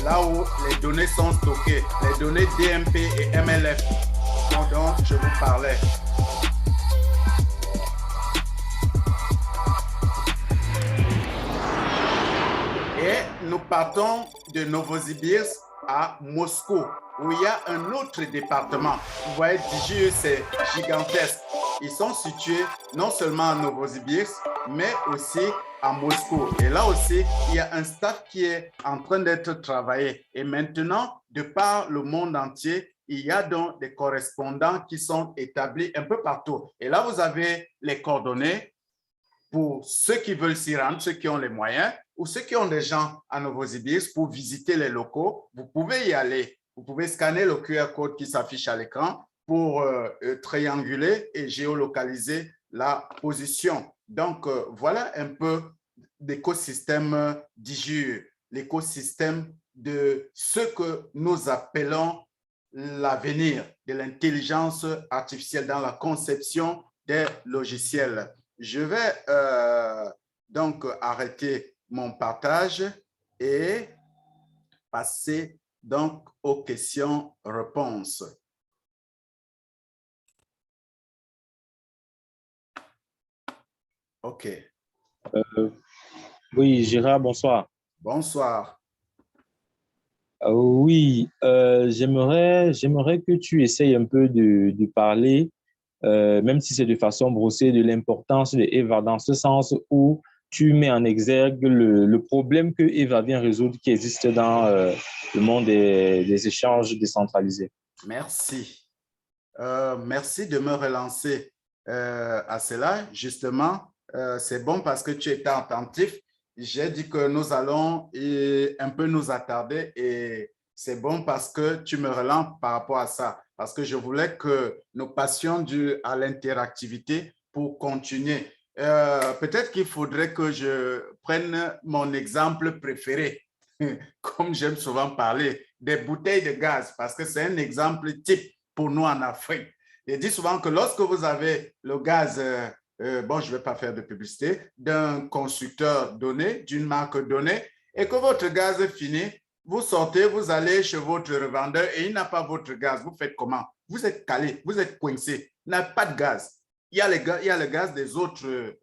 là où les données sont stockées, les données DMP et MLF dont je vous parlais. Et nous partons de Novosibirsk à Moscou, où il y a un autre département. Vous voyez, DigiU, c'est gigantesque. Ils sont situés non seulement à Novosibirsk, mais aussi à Moscou. Et là aussi, il y a un staff qui est en train d'être travaillé. Et maintenant, de par le monde entier, il y a donc des correspondants qui sont établis un peu partout. Et là, vous avez les coordonnées pour ceux qui veulent s'y rendre, ceux qui ont les moyens, ou ceux qui ont des gens à Novosibirsk pour visiter les locaux. Vous pouvez y aller. Vous pouvez scanner le QR code qui s'affiche à l'écran pour trianguler et géolocaliser la position. Donc, voilà un peu l'écosystème DigiU, l'écosystème de ce que nous appelons l'avenir de l'intelligence artificielle dans la conception des logiciels. Je vais donc arrêter mon partage et passer donc aux questions-réponses. OK. Oui, Gérard, bonsoir. Bonsoir. Oui, j'aimerais que tu essayes un peu de parler, même si c'est de façon brossée, de l'importance de EVA, dans ce sens où tu mets en exergue le problème que EVA vient résoudre qui existe dans le monde des échanges décentralisés. Merci. Merci de me relancer à cela. Justement, c'est bon parce que tu étais attentif. J'ai dit que nous allons un peu nous attarder et c'est bon parce que tu me relances par rapport à ça. Parce que je voulais que nous passions à l'interactivité pour continuer. Peut-être qu'il faudrait que je prenne mon exemple préféré, comme j'aime souvent parler, des bouteilles de gaz, parce que c'est un exemple type pour nous en Afrique. Je dis souvent que lorsque vous avez le gaz, bon, je ne vais pas faire de publicité, d'un constructeur donné, d'une marque donnée, et que votre gaz finit, vous sortez, vous allez chez votre revendeur et il n'a pas votre gaz. Vous faites comment? Vous êtes calé, vous êtes coincé, il n'a pas de gaz. Il y a le gaz des autres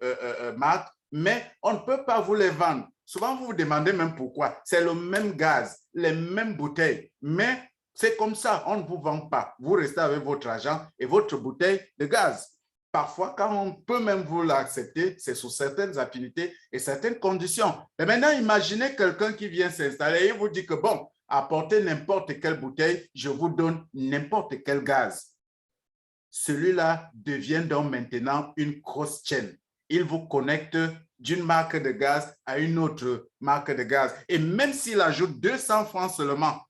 marques, mais on ne peut pas vous les vendre. Souvent, vous vous demandez même pourquoi. C'est le même gaz, les mêmes bouteilles, mais c'est comme ça, on ne vous vend pas. Vous restez avec votre argent et votre bouteille de gaz. Parfois, quand on peut même vous l'accepter, c'est sous certaines affinités et certaines conditions. Mais maintenant, imaginez quelqu'un qui vient s'installer et vous dit que bon, apportez n'importe quelle bouteille, je vous donne n'importe quel gaz. Celui-là devient donc maintenant une cross-chain. Il vous connecte d'une marque de gaz à une autre marque de gaz. Et même s'il ajoute 200 francs seulement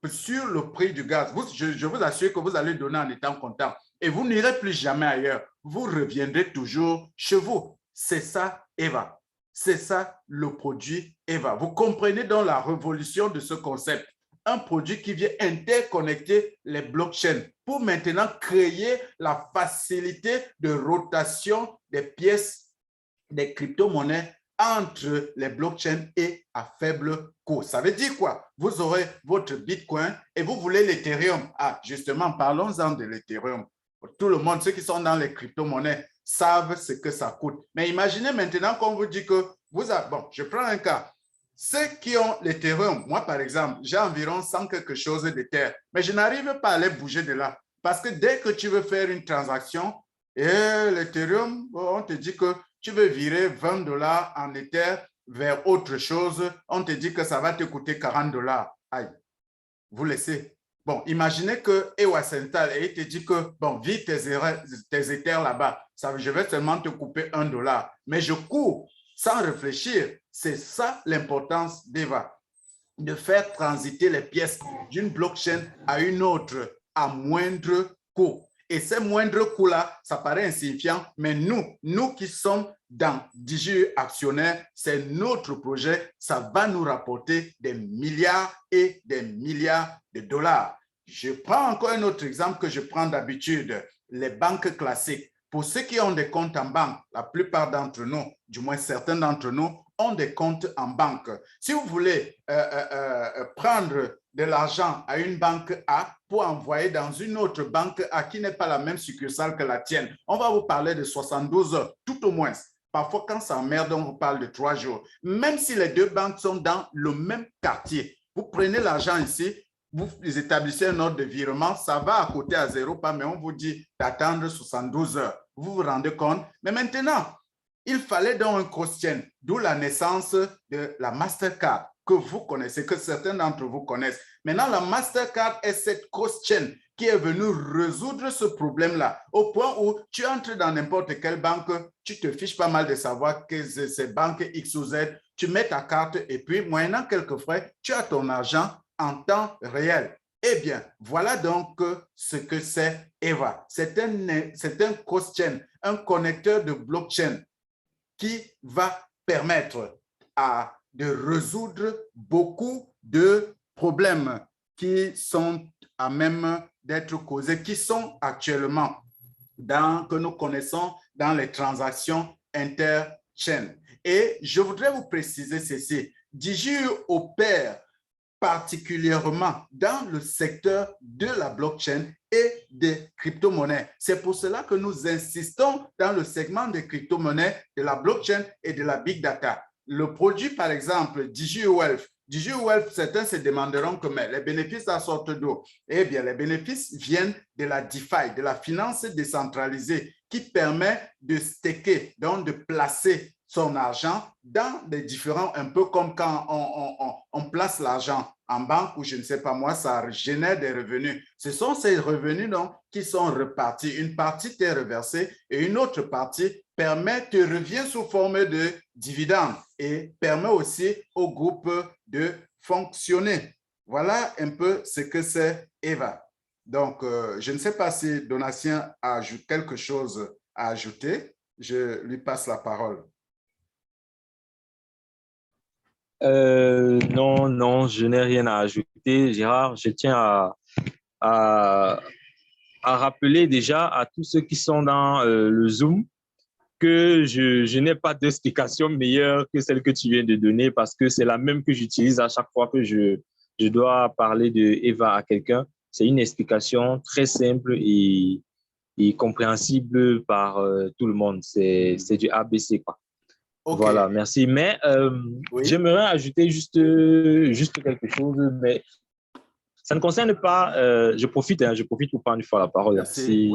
sur le prix du gaz, je vous assure que vous allez donner en étant content. Et vous n'irez plus jamais ailleurs. Vous reviendrez toujours chez vous. C'est ça, EVA. C'est ça, le produit EVA. Vous comprenez donc la révolution de ce concept. Un produit qui vient interconnecter les blockchains pour maintenant créer la facilité de rotation des pièces, des crypto-monnaies entre les blockchains et à faible coût. Ça veut dire quoi? Vous aurez votre Bitcoin et vous voulez l'Ethereum. Ah, justement, parlons-en de l'Ethereum. Tout le monde, ceux qui sont dans les crypto-monnaies, savent ce que ça coûte. Mais imaginez maintenant qu'on vous dit que vous avez... Bon, je prends un cas. Ceux qui ont l'Ethereum, moi par exemple, j'ai environ 100 quelque chose d'Ether, mais je n'arrive pas à les bouger de là. Parce que dès que tu veux faire une transaction, et l'Ethereum, on te dit que tu veux virer 20 dollars en Ether vers autre chose, on te dit que ça va te coûter 40 dollars. Aïe, vous laissez. Bon, imaginez que Ewa Central et il te dit que, bon, vis tes Ethers là-bas, je vais seulement te couper 1 dollar. Mais je cours sans réfléchir. C'est ça l'importance d'EVA, de faire transiter les pièces d'une blockchain à une autre à moindre coût. Et ces moindres coûts-là, ça paraît insignifiant, mais nous qui sommes dans DigiU actionnaires, c'est notre projet, ça va nous rapporter des milliards et des milliards de dollars. Je prends encore un autre exemple que je prends d'habitude, les banques classiques. Pour ceux qui ont des comptes en banque, la plupart d'entre nous, du moins certains d'entre nous, ont des comptes en banque. Si vous voulez prendre de l'argent à une banque A pour envoyer dans une autre banque A qui n'est pas la même succursale que la tienne, on va vous parler de 72 heures, tout au moins. Parfois, quand ça emmerde, on vous parle de 3 jours. Même si les deux banques sont dans le même quartier, vous prenez l'argent ici, vous établissez un ordre de virement, ça va à côté à 0, pas, mais on vous dit d'attendre 72 heures. Vous vous rendez compte? Mais maintenant, il fallait donc un cross-chain, d'où la naissance de la Mastercard que vous connaissez, que certains d'entre vous connaissent. Maintenant, la Mastercard est cette cross-chain qui est venue résoudre ce problème-là, au point où tu entres dans n'importe quelle banque, tu te fiches pas mal de savoir que c'est banque X ou Z, tu mets ta carte et puis, moyennant quelques frais, tu as ton argent en temps réel. Eh bien, voilà donc ce que c'est EVA. C'est un cross-chain, un connecteur de blockchain qui va permettre de résoudre beaucoup de problèmes qui sont à même d'être causés, qui sont actuellement que nous connaissons dans les transactions inter-chain. Et je voudrais vous préciser ceci. DigiU opère particulièrement dans le secteur de la blockchain et des crypto-monnaies. C'est pour cela que nous insistons dans le segment des crypto-monnaies, de la blockchain et de la big data. Le produit, par exemple, DigiU Wealth. DigiU Wealth, certains se demanderont comment les bénéfices à sorte d'eau. Eh bien, les bénéfices viennent de la DeFi, de la finance décentralisée, qui permet de staker, donc de placer son argent dans des différents, un peu comme quand on place l'argent en banque ou je ne sais pas moi, ça génère des revenus. Ce sont ces revenus donc qui sont repartis. Une partie t'est reversée et une autre partie te revient sous forme de dividendes et permet aussi au groupe de fonctionner. Voilà un peu ce que c'est EVA. Donc, je ne sais pas si Donatien a quelque chose à ajouter. Je lui passe la parole. Non, je n'ai rien à ajouter, Gérard. Je tiens à rappeler déjà à tous ceux qui sont dans le Zoom que je n'ai pas d'explication meilleure que celle que tu viens de donner parce que c'est la même que j'utilise à chaque fois que je dois parler de EVA à quelqu'un. C'est une explication très simple et compréhensible par tout le monde. C'est du ABC, quoi. Okay. Voilà, merci. Mais oui. J'aimerais ajouter juste quelque chose, mais ça ne concerne pas... je profite pour prendre une fois la parole. Merci.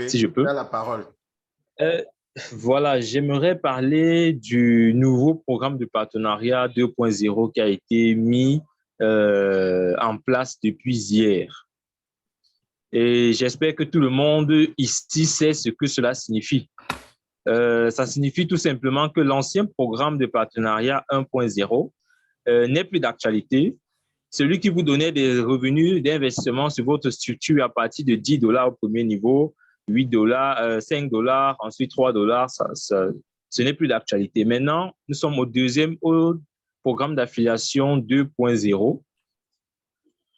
Si je peux. Tu as la parole. Voilà, j'aimerais parler du nouveau programme de partenariat 2.0 qui a été mis en place depuis hier. Et j'espère que tout le monde ici sait ce que cela signifie. Ça signifie tout simplement que l'ancien programme de partenariat 1.0 n'est plus d'actualité. Celui qui vous donnait des revenus d'investissement sur votre structure à partir de 10 $ au premier niveau, 8 $, 5 $, ensuite 3 $, Ce n'est plus d'actualité. Maintenant, nous sommes au programme d'affiliation 2.0,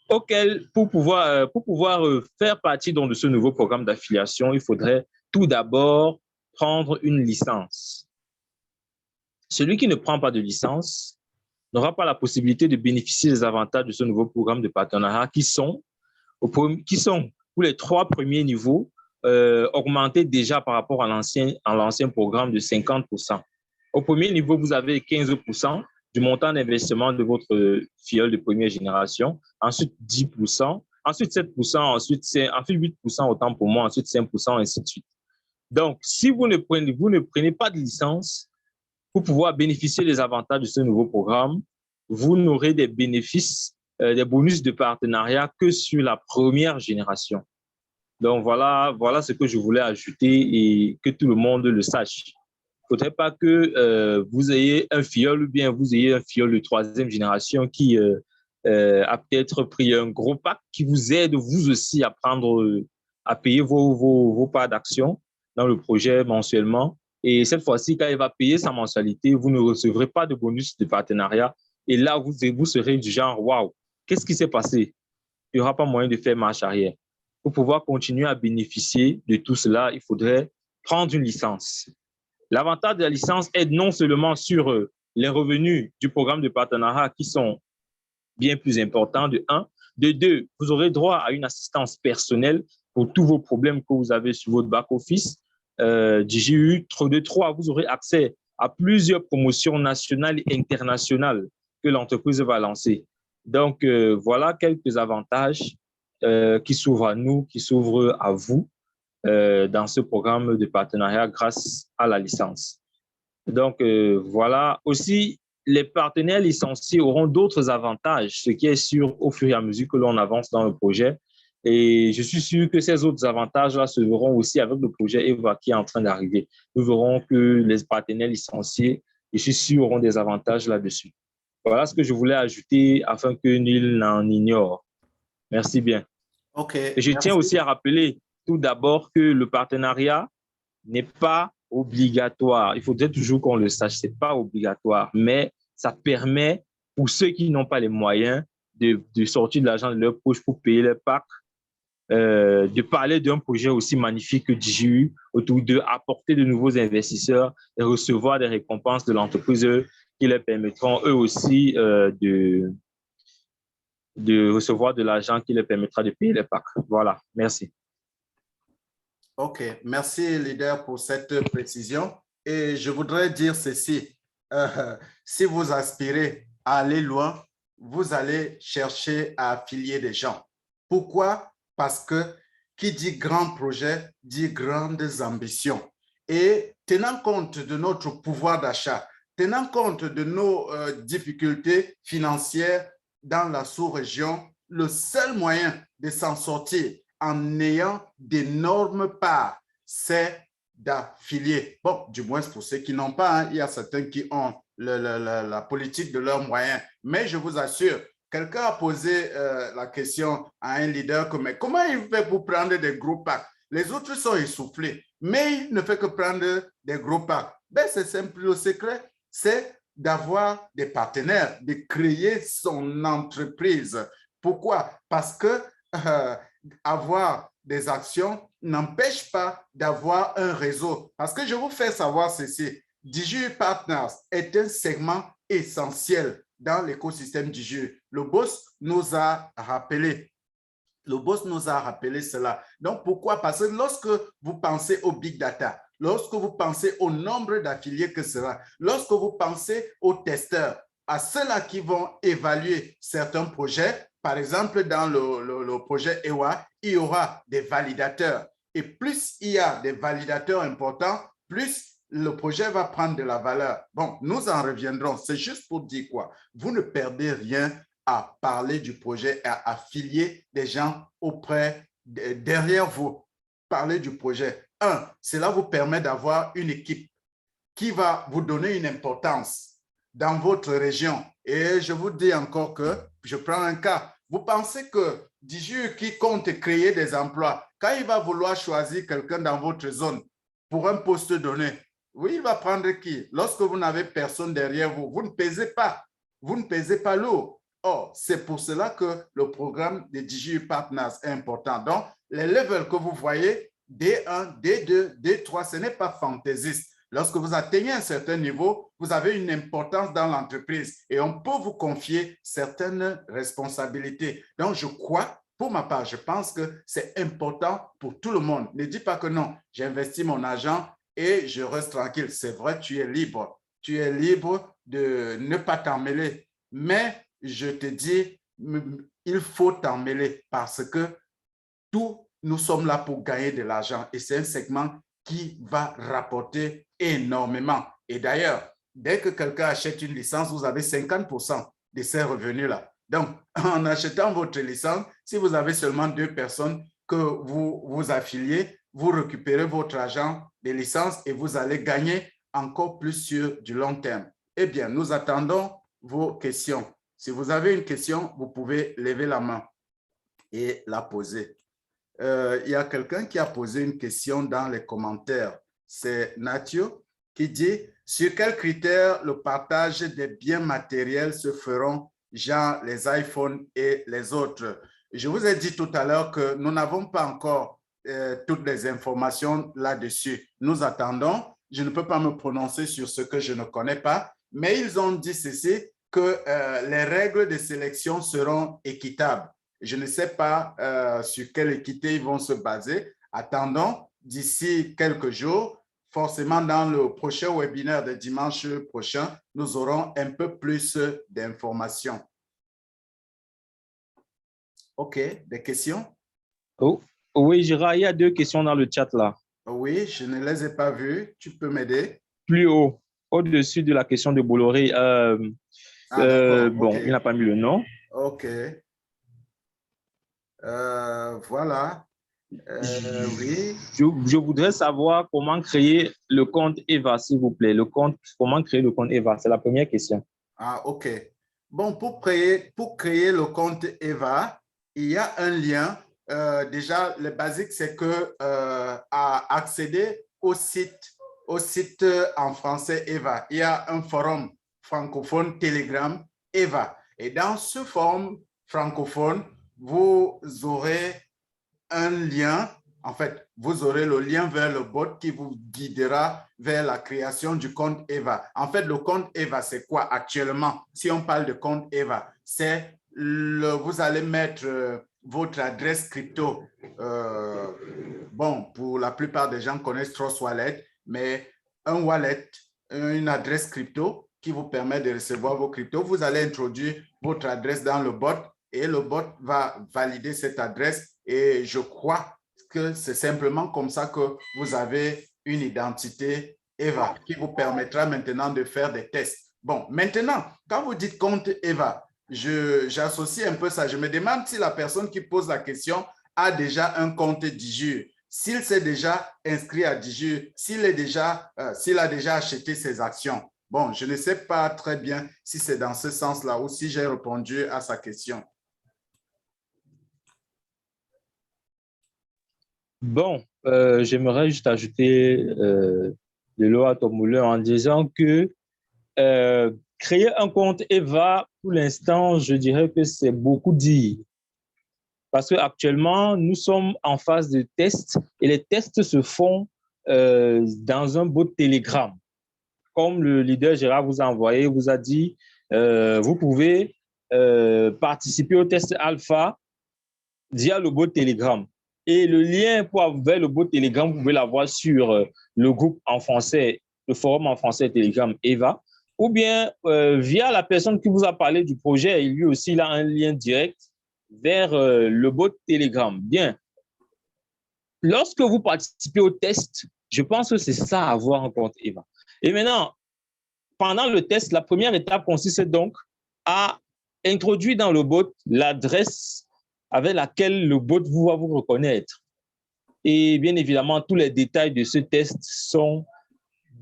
auquel, pour pouvoir faire partie donc, de ce nouveau programme d'affiliation, il faudrait tout d'abord prendre une licence. Celui qui ne prend pas de licence n'aura pas la possibilité de bénéficier des avantages de ce nouveau programme de partenariat qui sont pour les 3 premiers niveaux augmentés déjà par rapport à l'ancien programme de 50%. Au premier niveau, vous avez 15% du montant d'investissement de votre filleul de première génération, ensuite 10%, ensuite 7%, ensuite 8% autant pour moi, ensuite 5%, ainsi de suite. Donc, si vous ne prenez pas de licence, pour pouvoir bénéficier des avantages de ce nouveau programme, vous n'aurez des bénéfices, des bonus de partenariat que sur la première génération. Donc, voilà ce que je voulais ajouter et que tout le monde le sache. Il ne faudrait pas que vous ayez un filleul ou bien vous ayez un filleul de 3e génération qui a peut-être pris un gros pack qui vous aide vous aussi à payer vos parts d'action dans le projet mensuellement. Et cette fois-ci, quand il va payer sa mensualité, vous ne recevrez pas de bonus de partenariat. Et là, vous serez du genre, waouh, qu'est-ce qui s'est passé? Il n'y aura pas moyen de faire marche arrière. Pour pouvoir continuer à bénéficier de tout cela, il faudrait prendre une licence. L'avantage de la licence est non seulement sur les revenus du programme de partenariat qui sont bien plus importants, de 1. De 2, vous aurez droit à une assistance personnelle pour tous vos problèmes que vous avez sur votre back-office. DGU, de 3, vous aurez accès à plusieurs promotions nationales et internationales que l'entreprise va lancer. Donc, voilà quelques avantages qui s'ouvrent à nous, qui s'ouvrent à vous dans ce programme de partenariat grâce à la licence. Donc, voilà. Aussi, les partenaires licenciés auront d'autres avantages, ce qui est sûr au fur et à mesure que l'on avance dans le projet. Et je suis sûr que ces autres avantages-là se verront aussi avec le projet EVA qui est en train d'arriver. Nous verrons que les partenaires licenciés, je suis sûr, auront des avantages là-dessus. Voilà ce que je voulais ajouter afin que nul n'en ignore. Merci bien. OK. Et je tiens aussi à rappeler tout d'abord que le partenariat n'est pas obligatoire. Il faudrait toujours qu'on le sache, ce n'est pas obligatoire, mais ça permet pour ceux qui n'ont pas les moyens de sortir de l'argent de leur poche pour payer les packs, de parler d'un projet aussi magnifique que DGU, autour de apporter de nouveaux investisseurs et recevoir des récompenses de l'entreprise qui leur permettront eux aussi de recevoir de l'argent qui leur permettra de payer les packs. Voilà, merci. OK, merci leader pour cette précision. Et je voudrais dire ceci, si vous aspirez à aller loin, vous allez chercher à affilier des gens. Pourquoi? Parce que qui dit grand projet dit grandes ambitions. Et tenant compte de notre pouvoir d'achat, tenant compte de nos difficultés financières dans la sous-région, le seul moyen de s'en sortir en ayant d'énormes parts, c'est d'affilier. Bon, du moins pour ceux qui n'ont pas, hein, il y a certains qui ont la politique de leurs moyens. Mais je vous assure, quelqu'un a posé la question à un leader mais comment il fait pour prendre des gros packs? Les autres sont essoufflés, mais il ne fait que prendre des gros packs. Ben, c'est simple, le secret, c'est d'avoir des partenaires, de créer son entreprise. Pourquoi? Parce que avoir des actions n'empêche pas d'avoir un réseau. Parce que je vous fais savoir ceci, DGU Partners est un segment essentiel dans l'écosystème DGU. Le boss nous a rappelé. Le boss nous a rappelé cela. Donc, pourquoi? Parce que lorsque vous pensez au big data, lorsque vous pensez au nombre d'affiliés que sera, lorsque vous pensez aux testeurs, à ceux-là qui vont évaluer certains projets, par exemple, dans le projet EWA, il y aura des validateurs. Et plus il y a des validateurs importants, plus le projet va prendre de la valeur. Bon, nous en reviendrons. C'est juste pour dire quoi? Vous ne perdez rien à parler du projet et à affilier des gens derrière vous. Parler du projet. Cela vous permet d'avoir une équipe qui va vous donner une importance dans votre région. Et je vous dis encore que, je prends un cas, vous pensez que DGU qui compte créer des emplois, quand il va vouloir choisir quelqu'un dans votre zone pour un poste donné, Oui, il va prendre qui? Lorsque vous n'avez personne derrière vous, vous ne pesez pas. Vous ne pesez pas lourd. Or, c'est pour cela que le programme de DigiU Partners est important. Donc, les levels que vous voyez, D1, D2, D3, ce n'est pas fantaisiste. Lorsque vous atteignez un certain niveau, vous avez une importance dans l'entreprise et on peut vous confier certaines responsabilités. Donc, je crois, pour ma part, je pense que c'est important pour tout le monde. Ne dis pas que non, j'investis mon argent et je reste tranquille. C'est vrai, tu es libre. Tu es libre de ne pas t'en mêler. Mais je te dis, il faut t'en mêler parce que nous sommes là pour gagner de l'argent et c'est un segment qui va rapporter énormément. Et d'ailleurs, dès que quelqu'un achète une licence, vous avez 50% de ces revenus-là. Donc, en achetant votre licence, si vous avez seulement 2 personnes que vous vous affiliez, vous récupérez votre argent de licence et vous allez gagner encore plus sur du long terme. Eh bien, nous attendons vos questions. Si vous avez une question, vous pouvez lever la main et la poser. Il y a quelqu'un qui a posé une question dans les commentaires. C'est Nathio qui dit « Sur quels critères le partage des biens matériels se feront, genre les iPhones et les autres ?» Je vous ai dit tout à l'heure que nous n'avons pas encore toutes les informations là-dessus. Nous attendons. Je ne peux pas me prononcer sur ce que je ne connais pas, mais ils ont dit ceci, que les règles de sélection seront équitables. Je ne sais pas sur quelle équité ils vont se baser. Attendons, d'ici quelques jours, forcément dans le prochain webinaire de dimanche prochain, nous aurons un peu plus d'informations. OK, des questions? Oh, oui, Gérard, il y a 2 questions dans le chat là. Oui, je ne les ai pas vues. Tu peux m'aider? Plus haut, au-dessus de la question de Bolloré. Bon, okay. Il n'a pas mis le nom. OK. Voilà. Oui. Je voudrais savoir comment créer le compte EVA, s'il vous plaît. Comment créer le compte EVA? C'est la première question. Ah, OK. Bon, pour créer le compte EVA, il y a un lien. Déjà, le basique, c'est que à accéder au site en français EVA, il y a un forum francophone Telegram EVA. Et dans ce forum francophone, vous aurez un lien, en fait, vous aurez le lien vers le bot qui vous guidera vers la création du compte EVA. En fait, le compte EVA, c'est quoi actuellement? Si on parle de compte EVA, c'est vous allez mettre votre adresse crypto. Bon, pour la plupart des gens connaissent Trust Wallet, mais un wallet, une adresse crypto qui vous permet de recevoir vos cryptos. Vous allez introduire votre adresse dans le bot et le bot va valider cette adresse. Et je crois que c'est simplement comme ça que vous avez une identité EVA qui vous permettra maintenant de faire des tests. Bon, maintenant, quand vous dites compte EVA, j'associe un peu ça. Je me demande si la personne qui pose la question a déjà un compte DigiU. S'il s'est déjà inscrit à DigiU, s'il a déjà acheté ses actions. Bon, je ne sais pas très bien si c'est dans ce sens-là ou si j'ai répondu à sa question. Bon, j'aimerais juste ajouter de l'eau à ton moulin en disant que créer un compte EVA, pour l'instant, je dirais que c'est beaucoup dit. Parce qu'actuellement, nous sommes en phase de test et les tests se font dans un bot Telegram. Comme le leader Gérard vous a envoyé, vous a dit, vous pouvez participer au test alpha via le bot Telegram. Et le lien vers le bot Telegram, vous pouvez l'avoir sur le groupe en français, le forum en français Telegram EVA, ou bien via la personne qui vous a parlé du projet, lui aussi il a un lien direct vers le bot Telegram. Bien. Lorsque vous participez au test, je pense que c'est ça avoir un compte EVA. Et maintenant, pendant le test, la première étape consiste donc à introduire dans le bot l'adresse avec laquelle le bot va vous reconnaître. Et bien évidemment, tous les détails de ce test sont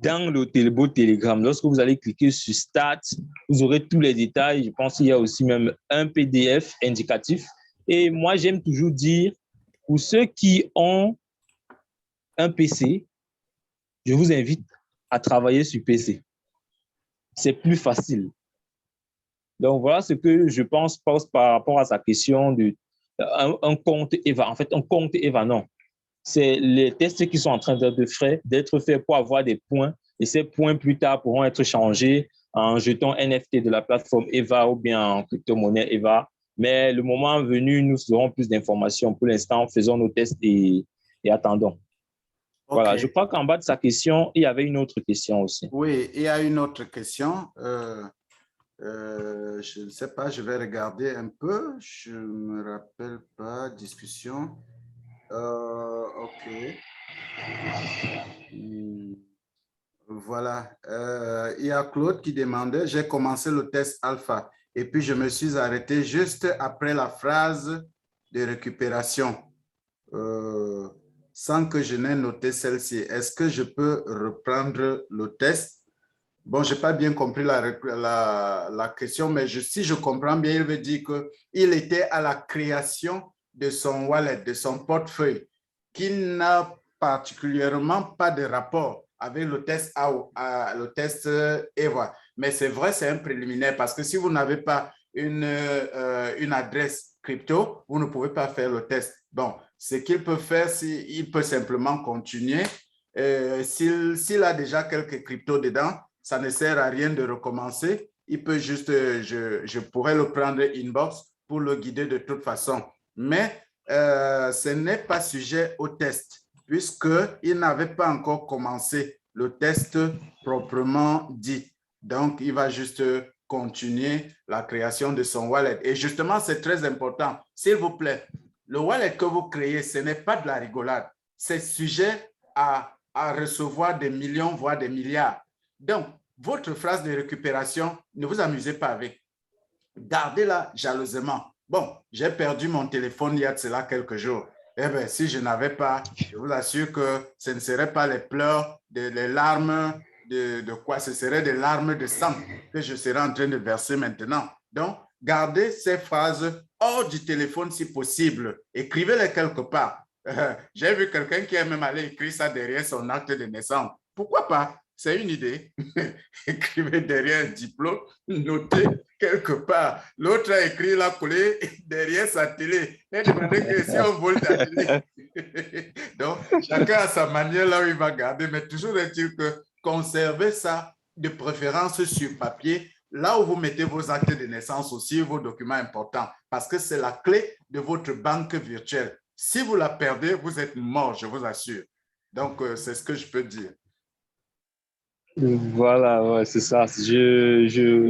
dans le bot Telegram. Lorsque vous allez cliquer sur Start, vous aurez tous les détails. Je pense qu'il y a aussi même un PDF indicatif. Et moi, j'aime toujours dire, pour ceux qui ont un PC, je vous invite à travailler sur PC. C'est plus facile. Donc, voilà ce que je pense par rapport à sa question un compte EVA. En fait, un compte EVA, non. C'est les tests qui sont en train d'être faits pour avoir des points. Et ces points, plus tard, pourront être changés en jetons NFT de la plateforme EVA ou bien en crypto-monnaie EVA. Mais le moment venu, nous aurons plus d'informations. Pour l'instant, faisons nos tests et attendons. Okay. Voilà, je crois qu'en bas de sa question, il y avait une autre question aussi. Oui, il y a une autre question. Je ne sais pas, je vais regarder un peu. Je ne me rappelle pas. Discussion. OK. Voilà. Il y a Claude qui demandait, j'ai commencé le test alpha et puis je me suis arrêté juste après la phrase de récupération sans que je n'ai noté celle-ci. Est-ce que je peux reprendre le test? Bon, je n'ai pas bien compris la question, mais si je comprends bien, il veut dire qu'il était à la création de son wallet, de son portefeuille, qui n'a particulièrement pas de rapport avec le test le test EVA. Mais c'est vrai, c'est un préliminaire parce que si vous n'avez pas une adresse crypto, vous ne pouvez pas faire le test. Bon, ce qu'il peut faire, il peut simplement continuer. S'il a déjà quelques cryptos dedans, ça ne sert à rien de recommencer. Il peut juste, je pourrais le prendre inbox pour le guider de toute façon. Mais ce n'est pas sujet au test, puisqu'il n'avait pas encore commencé le test proprement dit. Donc, il va juste continuer la création de son wallet. Et justement, c'est très important. S'il vous plaît, le wallet que vous créez, ce n'est pas de la rigolade. C'est sujet à recevoir des millions, voire des milliards. Donc, votre phrase de récupération, ne vous amusez pas avec. Gardez-la jalousement. Bon, j'ai perdu mon téléphone il y a de cela quelques jours. Eh bien, si je n'avais pas, je vous assure que ce ne serait pas les pleurs, les larmes de quoi? Ce serait des larmes de sang que je serais en train de verser maintenant. Donc, gardez ces phrases hors du téléphone si possible. Écrivez-les quelque part. J'ai vu quelqu'un qui est même allé écrire ça derrière son acte de naissance. Pourquoi pas? C'est une idée. Écrivez derrière un diplôme, notez quelque part. L'autre a écrit, l'a collé derrière sa télé. Et demandez que si on vole ta télé. Donc, chacun a sa manière là où il va garder, mais toujours est-il que conservez ça de préférence sur papier, là où vous mettez vos actes de naissance aussi, vos documents importants, parce que c'est la clé de votre banque virtuelle. Si vous la perdez, vous êtes mort, je vous assure. Donc, c'est ce que je peux dire. Voilà, ouais, c'est ça.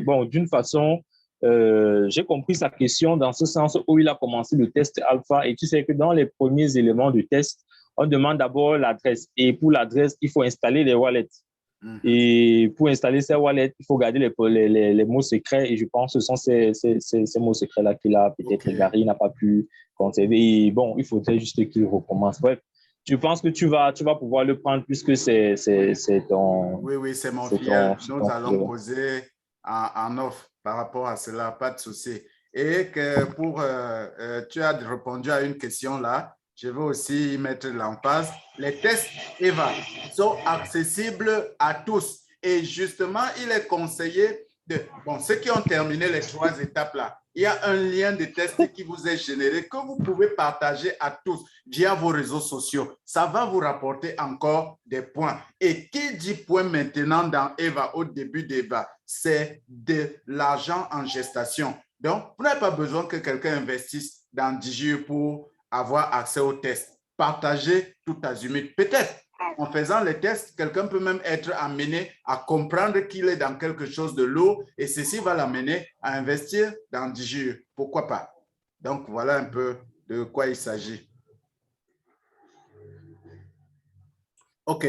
Bon, d'une façon, j'ai compris sa question dans ce sens où il a commencé le test alpha et tu sais que dans les premiers éléments du test, on demande d'abord l'adresse et pour l'adresse, il faut installer les wallets. Et pour installer ces wallets, il faut garder les mots secrets et je pense que ce sont ces mots secrets-là qu'il a peut-être égarés, il n'a pas pu conserver. Et bon, il faudrait juste qu'il recommence. Bref. Je pense que tu vas pouvoir le prendre puisque c'est ton... Oui, c'est mon fiel. Nous allons causer en off par rapport à cela, pas de souci. Et que tu as répondu à une question là, je veux aussi mettre l'emphase. Les tests EVA sont accessibles à tous. Et justement, il est conseillé ceux qui ont terminé les 3 étapes là, il y a un lien de test qui vous est généré que vous pouvez partager à tous via vos réseaux sociaux. Ça va vous rapporter encore des points. Et qui dit points maintenant dans EVA, au début d'EVA, c'est de l'argent en gestation. Donc, vous n'avez pas besoin que quelqu'un investisse dans DigiU pour avoir accès au test. Partagez tout azimut. Peut-être en faisant les tests, quelqu'un peut même être amené à comprendre qu'il est dans quelque chose de lourd et ceci va l'amener à investir dans DigiU. Pourquoi pas? Donc, voilà un peu de quoi il s'agit. OK.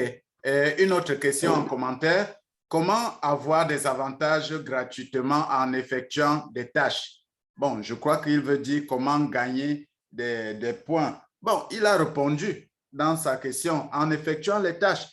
Une autre question en commentaire. Comment avoir des avantages gratuitement en effectuant des tâches? Bon, je crois qu'il veut dire comment gagner des points. Bon, il a répondu dans sa question, en effectuant les tâches.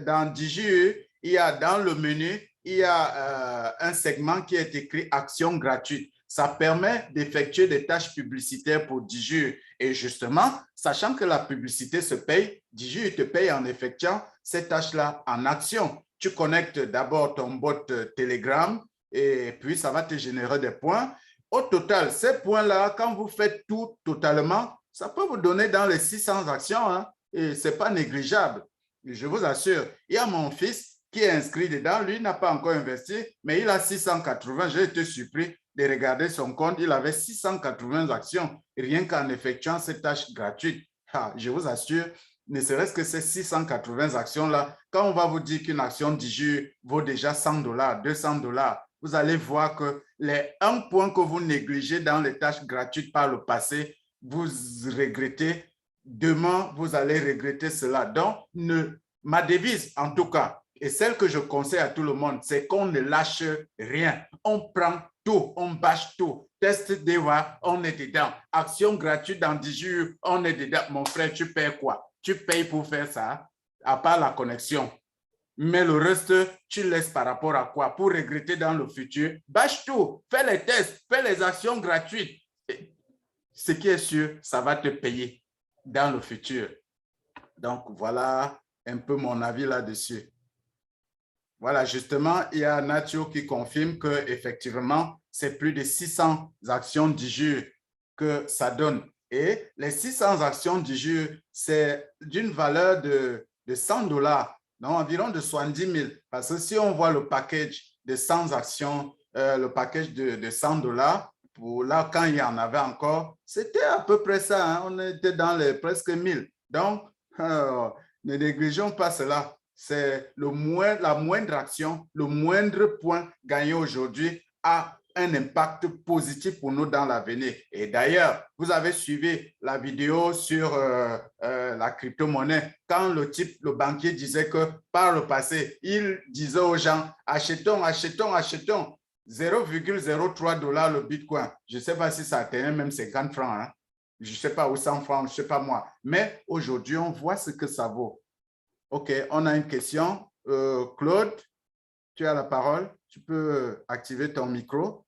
Dans DigiU, il y a dans le menu, il y a un segment qui est écrit Action gratuite. Ça permet d'effectuer des tâches publicitaires pour DigiU. Et justement, sachant que la publicité se paye, DigiU te paye en effectuant ces tâches-là en action. tu connectes d'abord ton bot Telegram et puis ça va te générer des points. Au total, ces points-là, quand vous faites tout totalement, ça peut vous donner dans les 600 actions, hein, et ce n'est pas négligeable. Je vous assure, il y a mon fils qui est inscrit dedans. Lui n'a pas encore investi, mais il a 680. J'ai été surpris de regarder son compte. Il avait 680 actions, rien qu'en effectuant ces tâches gratuites. Je vous assure, ne serait-ce que ces 680 actions-là, quand on va vous dire qu'une action DigiU vaut déjà $100, $200, vous allez voir que les 1 point que vous négligez dans les tâches gratuites par le passé, vous regrettez. Demain, vous allez regretter cela. Donc, ma devise, en tout cas, et celle que je conseille à tout le monde, c'est qu'on ne lâche rien. On prend tout, on bâche tout. Test DEVA, on est dedans. Action gratuite dans 10 jours, on est dedans. Mon frère, tu payes quoi? Tu payes pour faire ça, à part la connexion. Mais le reste, tu laisses par rapport à quoi? Pour regretter dans le futur. Bâche tout, fais les tests, fais les actions gratuites. Ce qui est sûr, ça va te payer dans le futur. Donc, voilà un peu mon avis là-dessus. Voilà, justement, il y a Nacho qui confirme qu'effectivement, c'est plus de 600 actions du jour que ça donne. Et les 600 actions du jour, c'est d'une valeur de $100, donc environ de 70 000. Parce que si on voit le package de 100 actions, le package de $100, pour là, quand il y en avait encore, c'était à peu près ça. Hein? On était dans les presque 1000. Donc, ne négligeons pas cela. C'est la moindre action, le moindre point gagné aujourd'hui a un impact positif pour nous dans l'avenir. Et d'ailleurs, vous avez suivi la vidéo sur la crypto-monnaie. Quand le banquier disait que par le passé, il disait aux gens, achetons, achetons, achetons. 0,03 $ le Bitcoin. Je ne sais pas si ça atteignait même 50 francs. Hein? Je ne sais pas, ou 100 francs, je ne sais pas moi. Mais aujourd'hui, on voit ce que ça vaut. OK, on a une question. Claude, tu as la parole. Tu peux activer ton micro.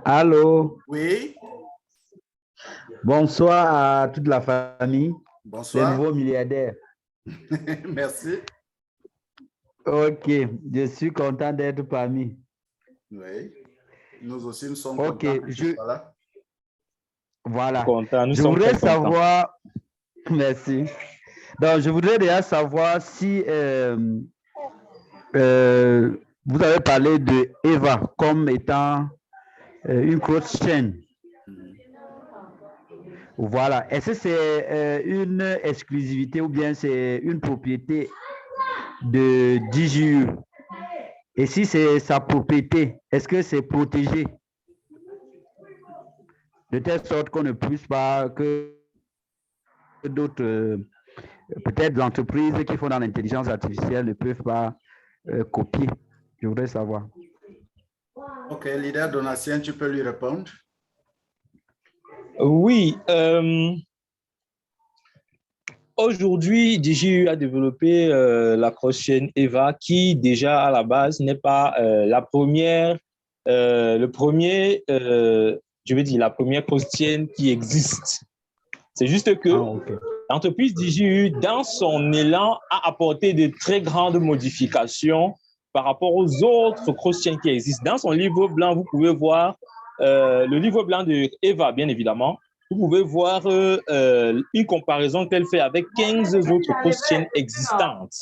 Allô? Oui. Bonsoir à toute la famille. Bonsoir. Les nouveaux milliardaires. Merci. OK, je suis content d'être parmi. Oui, nous aussi, nous sommes OK, contents. Voilà. Content. Je voudrais savoir... Merci. Donc, je voudrais déjà savoir si vous avez parlé de EVA comme étant une cross-chain. Voilà. Est-ce que c'est une exclusivité ou bien c'est une propriété de DigiU? Et si c'est sa propriété, est-ce que c'est protégé? De telle sorte qu'on ne puisse pas que d'autres, peut-être entreprises qui font dans l'intelligence artificielle ne peuvent pas copier. Je voudrais savoir. OK, leader Donatien, tu peux lui répondre? Oui. Aujourd'hui, DigiU a développé la cross-chain EVA qui, déjà à la base, n'est pas la première cross-chain qui existe. C'est juste que l'entreprise DigiU, dans son élan, a apporté de très grandes modifications par rapport aux autres cross-chains qui existent. Dans son livre blanc, vous pouvez voir le livre blanc de EVA, bien évidemment. Vous pouvez voir une comparaison qu'elle fait avec 15 autres cross-chains existantes.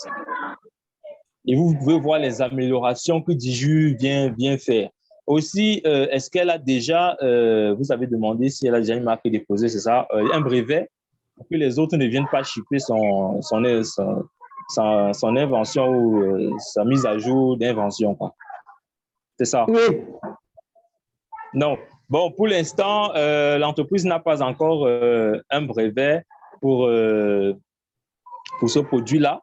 Et vous pouvez voir les améliorations que DigiU vient faire. Aussi, est-ce qu'elle a déjà, vous avez demandé si elle a déjà une marque déposée, c'est ça, un brevet, pour que les autres ne viennent pas shipper son invention ou sa mise à jour d'invention. C'est ça? Oui. Non. Bon, pour l'instant, l'entreprise n'a pas encore un brevet pour ce produit-là.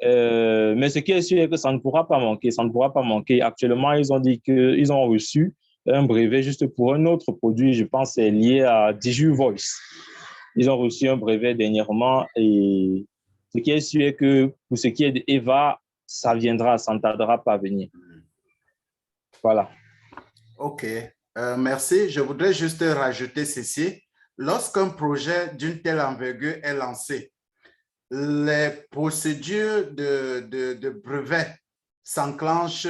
Mais ce qui est sûr est que ça ne pourra pas manquer. Ça ne pourra pas manquer. Actuellement, ils ont dit qu'ils ont reçu un brevet juste pour un autre produit. Je pense que c'est lié à DigiU Voice. Ils ont reçu un brevet dernièrement. Et ce qui est sûr est que pour ce qui est d'EVA, ça viendra, ça ne tardera pas à venir. Voilà. OK. Merci. Je voudrais juste rajouter ceci. Lorsqu'un projet d'une telle envergure est lancé, les procédures de brevet s'enclenchent,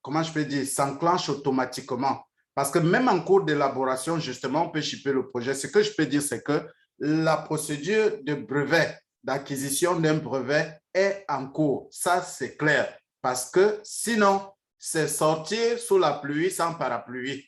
comment je peux dire, s'enclenchent automatiquement. Parce que même en cours d'élaboration, justement, on peut shipper le projet. Ce que je peux dire, c'est que la procédure de brevet, d'acquisition d'un brevet est en cours. Ça, c'est clair. Parce que sinon, c'est sortir sous la pluie sans parapluie.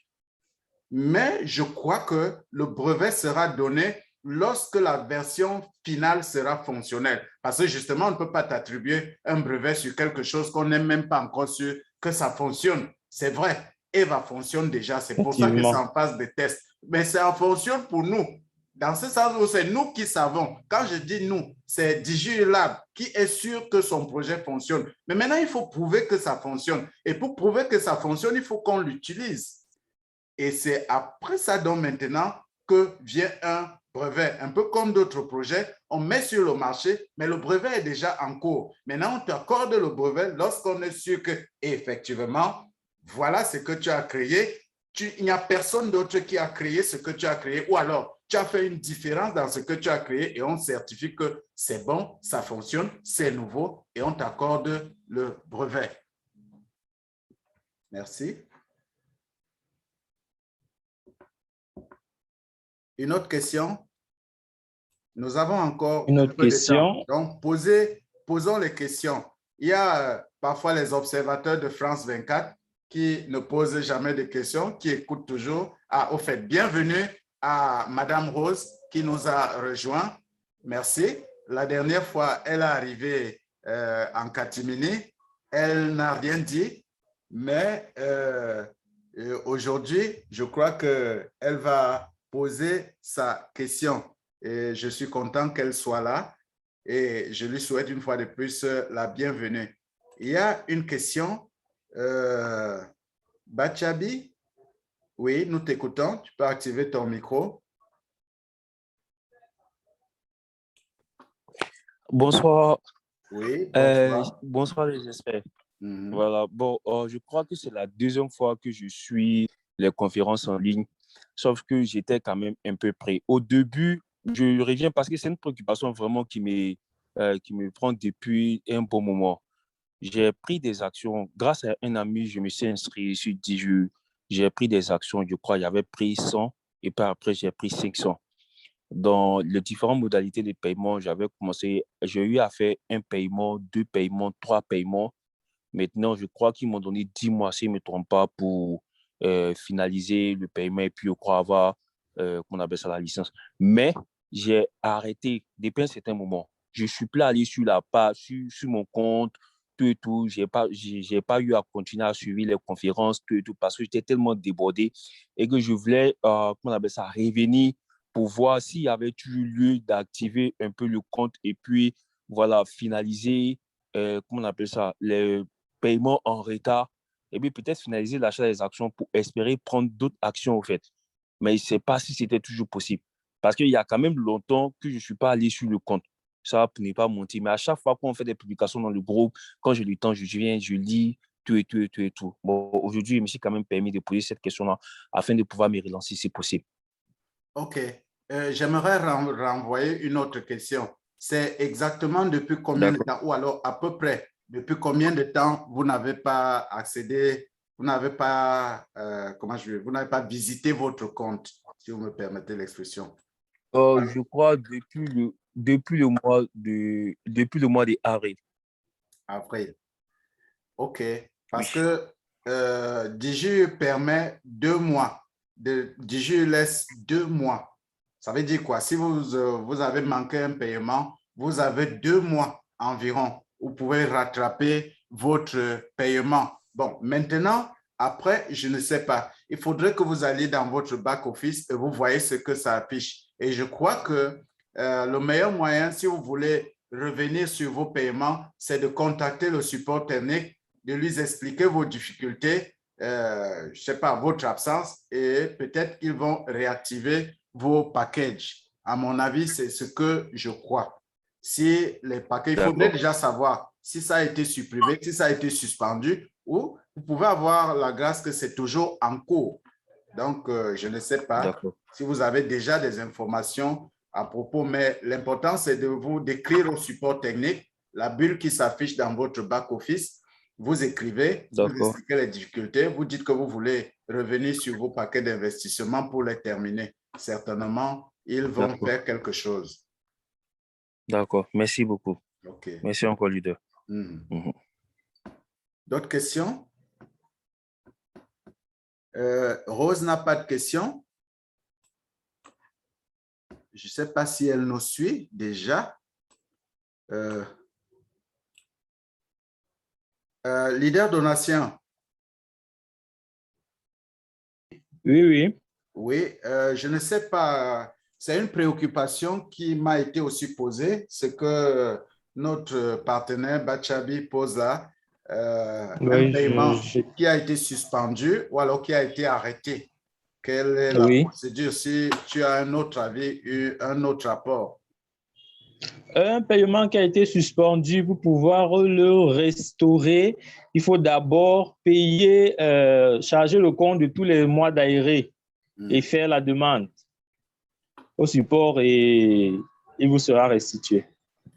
Mais je crois que le brevet sera donné lorsque la version finale sera fonctionnelle. Parce que justement, on ne peut pas t'attribuer un brevet sur quelque chose qu'on n'est même pas encore sûr que ça fonctionne. C'est vrai, Eva fonctionne déjà. C'est pour ça que ça en passe des tests. Mais ça fonctionne pour nous. Dans ce sens où c'est nous qui savons. Quand je dis nous, c'est DigiLab qui est sûr que son projet fonctionne. Mais maintenant, il faut prouver que ça fonctionne. Et pour prouver que ça fonctionne, il faut qu'on l'utilise. Et c'est après ça, donc maintenant, que vient un brevet. Un peu comme d'autres projets, on met sur le marché, mais le brevet est déjà en cours. Maintenant, on t'accorde le brevet lorsqu'on est sûr que, effectivement, voilà ce que tu as créé. Il n'y a personne d'autre qui a créé ce que tu as créé. Ou alors, tu as fait une différence dans ce que tu as créé et on certifie que c'est bon, ça fonctionne, c'est nouveau et on t'accorde le brevet. Merci. Une autre question? Nous avons encore une autre question. Donc, posons les questions. Il y a parfois les observateurs de France 24 qui ne posent jamais de questions, qui écoutent toujours. Ah, au fait, bienvenue à Madame Rose qui nous a rejoint. Merci. La dernière fois, elle est arrivée en catimini. Elle n'a rien dit, mais aujourd'hui, je crois qu'elle va poser sa question. Et je suis content qu'elle soit là et je lui souhaite une fois de plus la bienvenue. Il y a une question. Bachabi, oui, nous t'écoutons. Tu peux activer ton micro. Bonsoir. Oui, bonsoir. Bonsoir les experts. Voilà, bon, je crois que c'est la deuxième fois que je suis les conférences en ligne, sauf que j'étais quand même un peu près. Au début, je reviens parce que c'est une préoccupation vraiment qui me prend depuis un bon moment. J'ai pris des actions. Grâce à un ami, je me suis inscrit sur 10 jours. J'ai pris des actions, je crois, j'avais pris 100 et puis après, j'ai pris 500. Dans les différentes modalités de paiement, j'ai eu à faire un paiement, 2 paiements, 3 paiements. Maintenant, je crois qu'ils m'ont donné 10 mois, si je ne me trompe pas, pour finaliser le paiement et puis, je crois, avoir, qu'on appelle ça, la licence. Mais j'ai arrêté depuis un certain moment. Je ne suis plus allé sur la page, sur mon compte, tout et tout. Je n'ai pas eu à continuer à suivre les conférences, tout et tout, parce que j'étais tellement débordé et que je voulais, qu'on appelle ça, revenir pour voir s'il y avait toujours lieu d'activer un peu le compte et puis, voilà, finaliser, comment on appelle ça, les paiements en retard et puis peut-être finaliser l'achat des actions pour espérer prendre d'autres actions, au fait. Mais je ne sais pas si c'était toujours possible. Parce qu'il y a quand même longtemps que je ne suis pas allé sur le compte. Ça, pour ne pas mentir. Mais à chaque fois qu'on fait des publications dans le groupe, quand j'ai le temps, je viens, je lis, tout et tout et tout et tout. Bon, aujourd'hui, je me suis quand même permis de poser cette question-là afin de pouvoir me relancer si possible. OK. J'aimerais renvoyer une autre question. C'est exactement depuis combien de temps, ou alors à peu près, depuis combien de temps vous n'avez pas accédé, vous n'avez pas, vous n'avez pas visité votre compte, si vous me permettez l'expression? Je crois depuis le mois d'avril. Avril. OK. Parce que Digi permet 2 mois. Digi laisse 2 mois. Ça veut dire quoi? Si vous avez manqué un paiement, vous avez 2 mois environ. Vous pouvez rattraper votre paiement. Bon, maintenant, après, je ne sais pas. Il faudrait que vous alliez dans votre back-office et vous voyez ce que ça affiche. Et je crois que le meilleur moyen, si vous voulez revenir sur vos paiements, c'est de contacter le support technique, de lui expliquer vos difficultés, je ne sais pas, votre absence, et peut-être qu'ils vont réactiver vos packages. À mon avis, c'est ce que je crois. Si les packages, il faudrait déjà savoir si ça a été supprimé, si ça a été suspendu, ou vous pouvez avoir la grâce que c'est toujours en cours. Donc, je ne sais pas si vous avez déjà des informations à propos, mais l'important, c'est de vous d'écrire au support technique, la bulle qui s'affiche dans votre back-office. Vous écrivez, vous expliquez les difficultés, vous dites que vous voulez revenir sur vos paquets d'investissement pour les terminer. Certainement, ils vont faire quelque chose. D'accord, merci beaucoup. Okay. Merci encore, leader. D'autres questions? Rose n'a pas de questions. Je ne sais pas si elle nous suit déjà. Leader donation. Oui, oui. Oui, je ne sais pas. C'est une préoccupation qui m'a été aussi posée. C'est que notre partenaire Bachabi pose là un paiement qui a été suspendu ou alors qui a été arrêté. Quelle est la procédure si tu as un autre avis, un autre rapport? Un paiement qui a été suspendu, pour pouvoir le restaurer, il faut d'abord payer, charger le compte de tous les mois d'aéré et faire la demande au support et il vous sera restitué.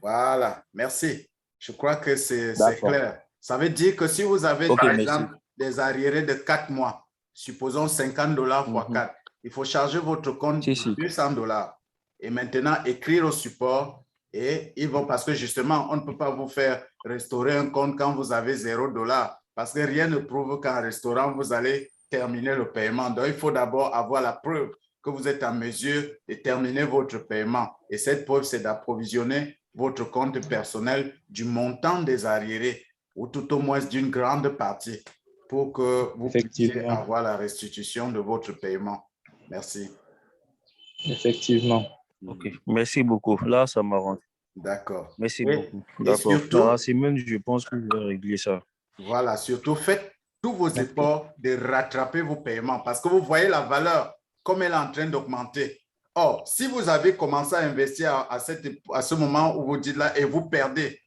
Voilà, merci. Je crois que c'est clair. Ça veut dire que si vous avez, par exemple, des arriérés de 4 mois, supposons $50 fois 4, il faut charger votre compte de $200 et maintenant écrire au support et ils vont, parce que justement, on ne peut pas vous faire restaurer un compte quand vous avez $0 parce que rien ne prouve qu'en restaurant, vous allez terminer le paiement. Donc, il faut d'abord avoir la preuve que vous êtes en mesure de terminer votre paiement. Et cette preuve, c'est d'approvisionner votre compte personnel du montant des arriérés ou tout au moins d'une grande partie pour que vous puissiez avoir la restitution de votre paiement. Merci. Effectivement. OK. Merci beaucoup. Là, ça m'arrange. D'accord. Merci beaucoup. D'accord. Simone, je pense que je vais régler ça. Voilà. Surtout, faites tous vos efforts de rattraper vos paiements parce que vous voyez la valeur comme elle est en train d'augmenter. Or, si vous avez commencé à investir à ce moment où vous dites là et vous perdez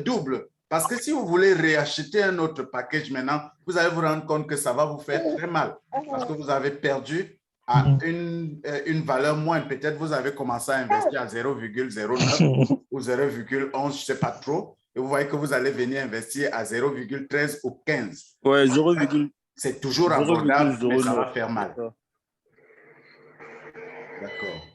double. Parce que si vous voulez réacheter un autre package maintenant, vous allez vous rendre compte que ça va vous faire très mal parce que vous avez perdu à une valeur moindre. Peut-être vous avez commencé à investir à 0,09 ou 0,11, je ne sais pas trop. Et vous voyez que vous allez venir investir à 0,13 ou 15. Ouais, c'est toujours abordable, mais ça va faire mal. D'accord.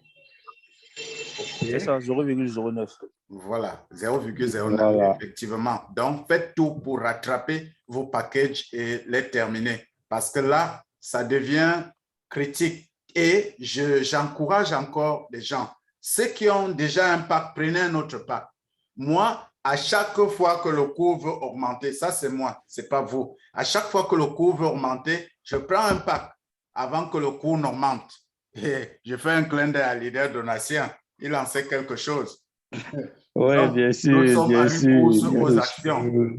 C'est ça, 0,09. Voilà, 0,09, effectivement. Donc, faites tout pour rattraper vos packages et les terminer. Parce que là, ça devient critique. Et j'encourage encore les gens. Ceux qui ont déjà un pack, prenez un autre pack. Moi, à chaque fois que le cours veut augmenter, ça c'est moi, ce n'est pas vous. À chaque fois que le cours veut augmenter, je prends un pack avant que le cours n'augmente. Et je fais un clin d'œil à leader donation. Il en sait quelque chose. Oui, bien sûr. Nous sommes bien à sûr, une course aux actions.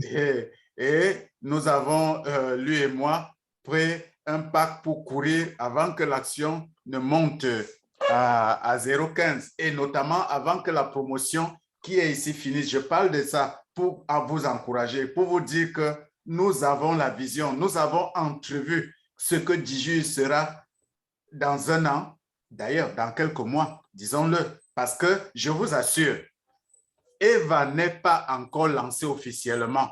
Et nous avons, lui et moi, pris un pack pour courir avant que l'action ne monte à 0,15 et notamment avant que la promotion qui est ici finisse. Je parle de ça pour vous encourager, pour vous dire que nous avons la vision, nous avons entrevu ce que Diju sera dans un an, d'ailleurs dans quelques mois, disons-le, parce que je vous assure, Eva n'est pas encore lancée officiellement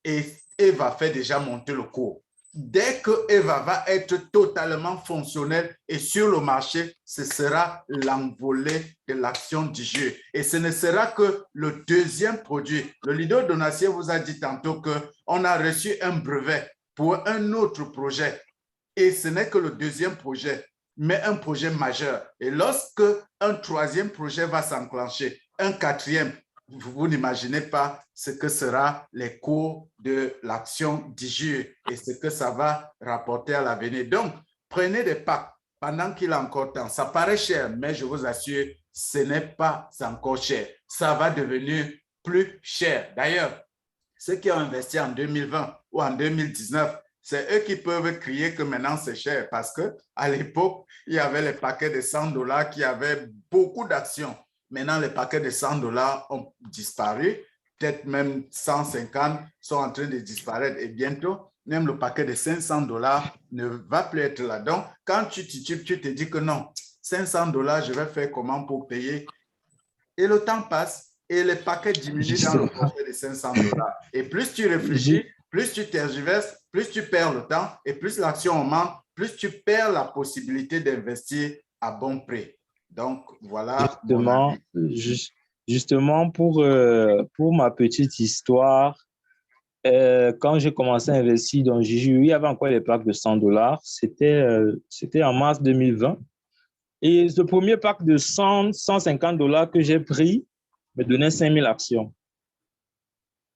et Eva fait déjà monter le cours. Dès que Eva va être totalement fonctionnelle et sur le marché, ce sera l'envolée de l'action du jeu. Et ce ne sera que le deuxième produit. Le leader donation vous a dit tantôt qu'on a reçu un brevet pour un autre projet. Et ce n'est que le deuxième projet, mais un projet majeur. Et lorsque un troisième projet va s'enclencher, un quatrième, vous n'imaginez pas ce que sera les cours de l'action DIGIR et ce que ça va rapporter à l'avenir. Donc, prenez des packs pendant qu'il a encore temps. Ça paraît cher, mais je vous assure, ce n'est pas encore cher. Ça va devenir plus cher. D'ailleurs, ceux qui ont investi en 2020 ou en 2019, c'est eux qui peuvent crier que maintenant c'est cher parce qu'à l'époque, il y avait les paquets de $100 qui avaient beaucoup d'actions. Maintenant, les paquets de $100 ont disparu. Peut-être même 150 sont en train de disparaître. Et bientôt, même le paquet de $500 ne va plus être là. Donc, quand tu titubes, tu te dis que non, $500, je vais faire comment pour payer? Et le temps passe et les paquets diminuent dans le forfait de $500. Et plus tu réfléchis, plus tu tergiverses, plus tu perds le temps et plus l'action augmente, plus tu perds la possibilité d'investir à bon prix. Donc, voilà. Justement pour ma petite histoire, quand j'ai commencé à investir dans Jiju, il y avait encore les plaques de $100. C'était en mars 2020. Et ce premier pack de $150 que j'ai pris me donnait 5000 actions.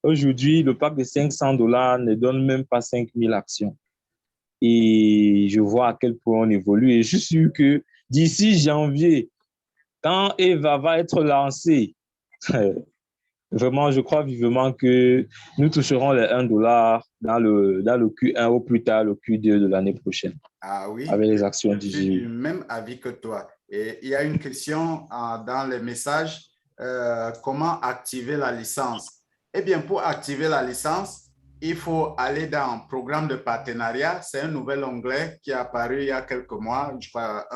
Aujourd'hui, le pack de $500 ne donne même pas 5000 actions. Et je vois à quel point on évolue. Et je suis sûr que d'ici janvier, quand Eva va être lancée, vraiment, je crois vivement que nous toucherons les $1 dans le Q1 ou plus tard le Q2 de l'année prochaine. Ah oui, avec les actions je suis du même avis que toi. Et il y a une question dans les messages, comment activer la licence? Eh bien, pour activer la licence, il faut aller dans Programme de partenariat. C'est un nouvel onglet qui est apparu il y a quelques mois, je crois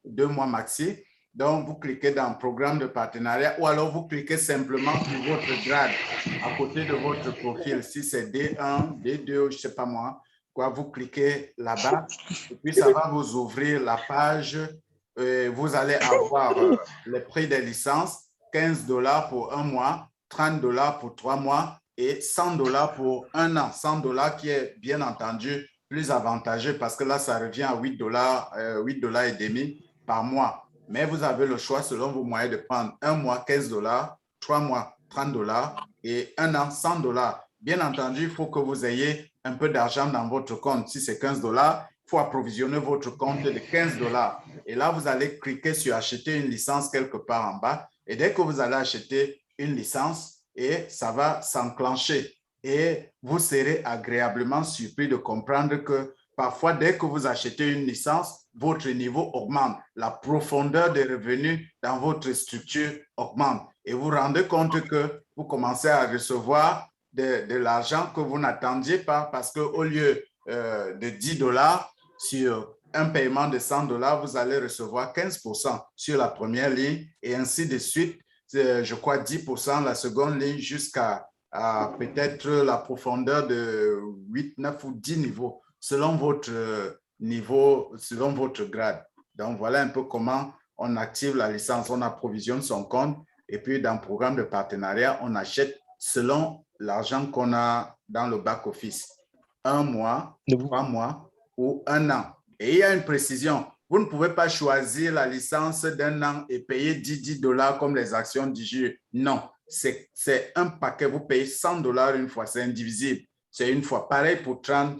2 mois maxi. Donc, vous cliquez dans Programme de partenariat ou alors vous cliquez simplement sur votre grade à côté de votre profil. Si c'est D1, D2, je ne sais pas moi, quoi, vous cliquez là-bas et puis ça va vous ouvrir la page. Vous allez avoir les prix des licences, $15 pour 1 mois, $30 pour 3 mois et $100 pour 1 an. $100 qui est bien entendu plus avantageux parce que là, ça revient à $8 et demi par mois. Mais vous avez le choix selon vos moyens de prendre 1 mois, $15, 3 mois, $30 et 1 an, $100. Bien entendu, il faut que vous ayez un peu d'argent dans votre compte. Si c'est $15, il faut approvisionner votre compte de $15. Et là, vous allez cliquer sur acheter une licence quelque part en bas. Et dès que vous allez acheter une licence, et ça va s'enclencher. Et vous serez agréablement surpris de comprendre que parfois, dès que vous achetez une licence, votre niveau augmente. La profondeur des revenus dans votre structure augmente. Et vous vous rendez compte que vous commencez à recevoir de l'argent que vous n'attendiez pas parce qu'au lieu de $10 sur un paiement de $100, vous allez recevoir 15% sur la première ligne et ainsi de suite. Je crois 10% la seconde ligne jusqu'à peut-être la profondeur de 8, 9 ou 10 niveaux selon votre niveau, selon votre grade. Donc, voilà un peu comment on active la licence. On approvisionne son compte et puis dans le programme de partenariat, on achète selon l'argent qu'on a dans le back-office. 1 mois, 3 mois ou 1 an. Et il y a une précision. Vous ne pouvez pas choisir la licence d'1 an et payer $10 comme les actions Digi. Non, c'est un paquet. Vous payez $100 une fois. C'est indivisible. C'est une fois. Pareil pour $30,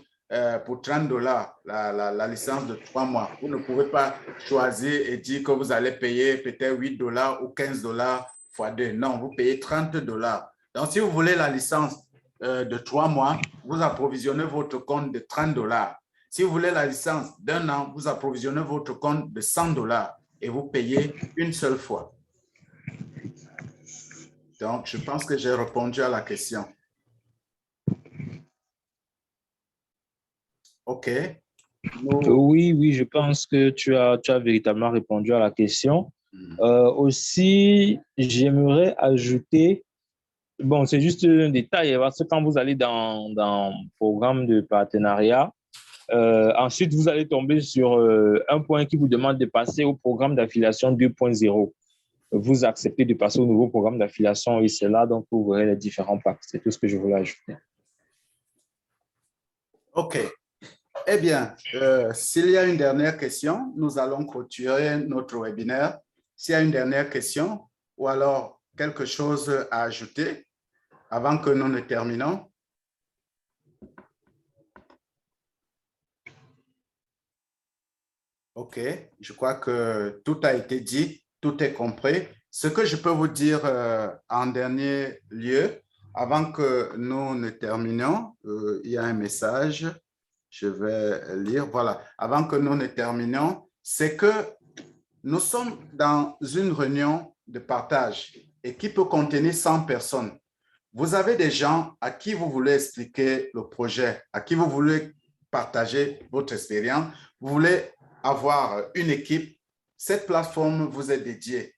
la licence de 3 mois. Vous ne pouvez pas choisir et dire que vous allez payer peut-être $8 ou $15 fois 2. Non, vous payez $30. Donc, si vous voulez la licence de 3 mois, vous approvisionnez votre compte de $30. Si vous voulez la licence d'1 an, vous approvisionnez votre compte de $100 et vous payez une seule fois. Donc, je pense que j'ai répondu à la question. OK. Oui, je pense que tu as véritablement répondu à la question. Aussi, j'aimerais ajouter, bon, c'est juste un détail, parce que quand vous allez dans le programme de partenariat, ensuite, vous allez tomber sur un point qui vous demande de passer au programme d'affiliation 2.0. Vous acceptez de passer au nouveau programme d'affiliation et c'est là donc vous verrez les différents packs. C'est tout ce que je voulais ajouter. OK. Eh bien, s'il y a une dernière question, nous allons clôturer notre webinaire. S'il y a une dernière question ou alors quelque chose à ajouter avant que nous ne terminons. OK, je crois que tout a été dit, tout est compris. Ce que je peux vous dire en dernier lieu, avant que nous ne terminions, il y a un message, je vais lire. Voilà, avant que nous ne terminions, c'est que nous sommes dans une réunion de partage et qui peut contenir 100 personnes. Vous avez des gens à qui vous voulez expliquer le projet, à qui vous voulez partager votre expérience, vous voulez avoir une équipe, Cette plateforme vous est dédiée.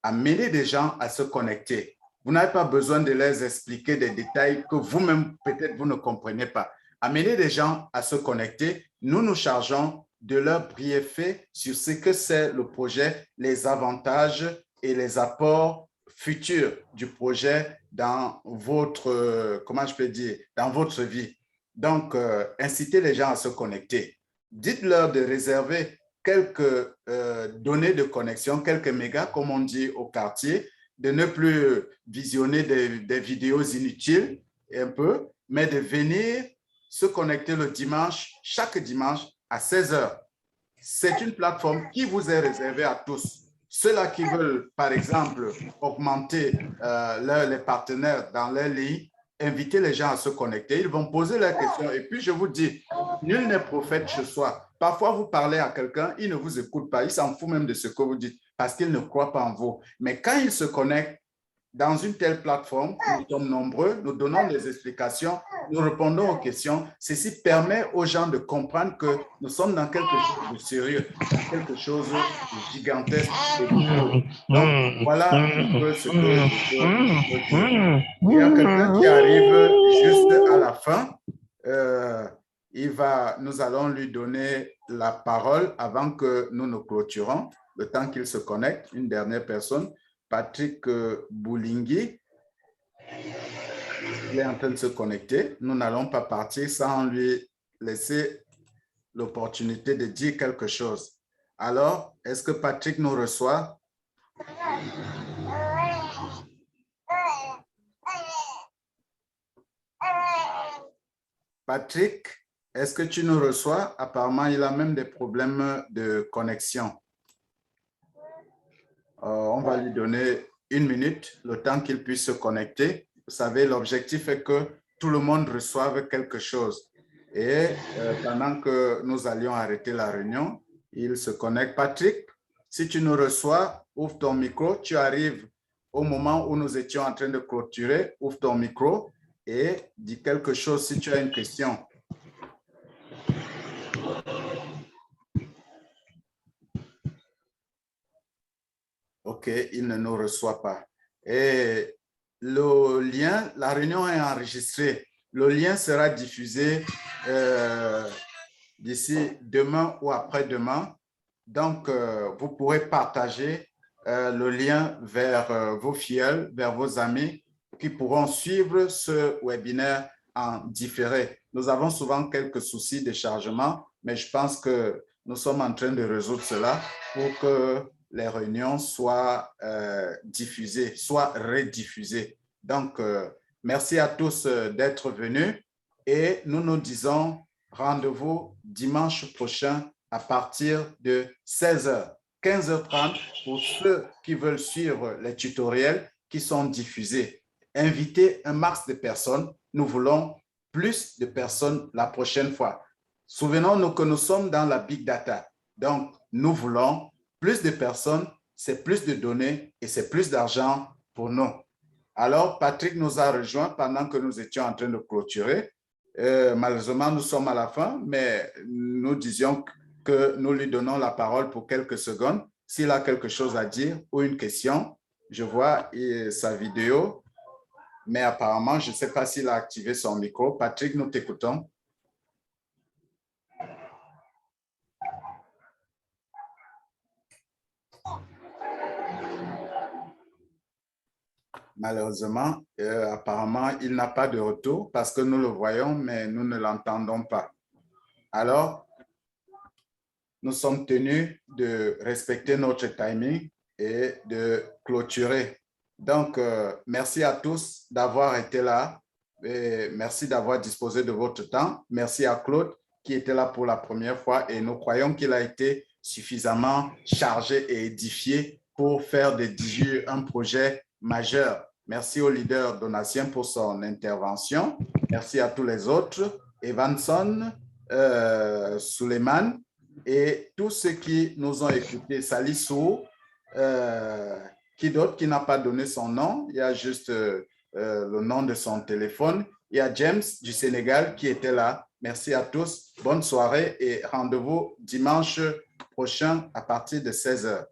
Amenez des gens à se connecter. Vous n'avez pas besoin de leur expliquer des détails que vous-même, peut-être, vous ne comprenez pas. Amenez des gens à se connecter. Nous nous chargeons de leur briefer sur ce que c'est le projet, les avantages et les apports futurs du projet dans votre, comment je peux dire, dans votre vie. Donc, incitez les gens à se connecter. Dites-leur de réserver quelques données de connexion, quelques mégas, comme on dit au quartier, de ne plus visionner des vidéos inutiles, un peu, mais de venir se connecter le dimanche, chaque dimanche à 16 h. C'est une plateforme qui vous est réservée à tous. Ceux-là qui veulent, par exemple, augmenter les partenaires dans leur ligne, inviter les gens à se connecter. Ils vont poser leurs questions. Et puis, je vous dis, nul n'est prophète chez soi. Parfois, vous parlez à quelqu'un, il ne vous écoute pas. Il s'en fout même de ce que vous dites parce qu'il ne croit pas en vous. Mais quand il se connecte dans une telle plateforme, nous sommes nombreux, nous donnons des explications, nous répondons aux questions. Ceci permet aux gens de comprendre que nous sommes dans quelque chose de sérieux, dans quelque chose de gigantesque. Donc, voilà un peu ce que je peux dire. Il y a quelqu'un qui arrive juste à la fin. Nous allons lui donner la parole avant que nous nous clôturons, le temps qu'il se connecte. Une dernière personne, Patrick Boulingui. Il est en train de se connecter. Nous n'allons pas partir sans lui laisser l'opportunité de dire quelque chose. Alors, est-ce que Patrick nous reçoit? Patrick, est-ce que tu nous reçois? Apparemment, il a même des problèmes de connexion. On va lui donner 1 minute, le temps qu'il puisse se connecter. Vous savez, l'objectif est que tout le monde reçoive quelque chose. Et pendant que nous allions arrêter la réunion, il se connecte. Patrick, si tu nous reçois, ouvre ton micro. Tu arrives au moment où nous étions en train de clôturer. Ouvre ton micro et dis quelque chose si tu as une question. OK, il ne nous reçoit pas. Et le lien, la réunion est enregistrée. Le lien sera diffusé d'ici demain ou après-demain. Donc, vous pourrez partager le lien vers vos filleuls, vers vos amis qui pourront suivre ce webinaire en différé. Nous avons souvent quelques soucis de chargement, mais je pense que nous sommes en train de résoudre cela pour que les réunions soient diffusées, soient rediffusées. Donc, merci à tous d'être venus et nous nous disons rendez-vous dimanche prochain à partir de 16 h, 15h30 pour ceux qui veulent suivre les tutoriels qui sont diffusés. Invitez un max de personnes. Nous voulons plus de personnes la prochaine fois. Souvenons-nous que nous sommes dans la big data. Donc, nous voulons plus de personnes, c'est plus de données et c'est plus d'argent pour nous. Alors, Patrick nous a rejoints pendant que nous étions en train de clôturer. Malheureusement, nous sommes à la fin, mais nous disions que nous lui donnons la parole pour quelques secondes. S'il a quelque chose à dire ou une question, je vois sa vidéo, mais apparemment, je ne sais pas s'il a activé son micro. Patrick, nous t'écoutons. Malheureusement, apparemment, il n'a pas de retour parce que nous le voyons, mais nous ne l'entendons pas. Alors, nous sommes tenus de respecter notre timing et de clôturer. Donc, merci à tous d'avoir été là. Et merci d'avoir disposé de votre temps. Merci à Claude qui était là pour la première fois et nous croyons qu'il a été suffisamment chargé et édifié pour faire de Diju un projet majeur. Merci au leader Donatien pour son intervention. Merci à tous les autres, Evanson, Suleiman et tous ceux qui nous ont écoutés. Salissou, qui d'autre qui n'a pas donné son nom? Il y a juste le nom de son téléphone. Il y a James du Sénégal qui était là. Merci à tous. Bonne soirée et rendez-vous dimanche prochain à partir de 16 heures.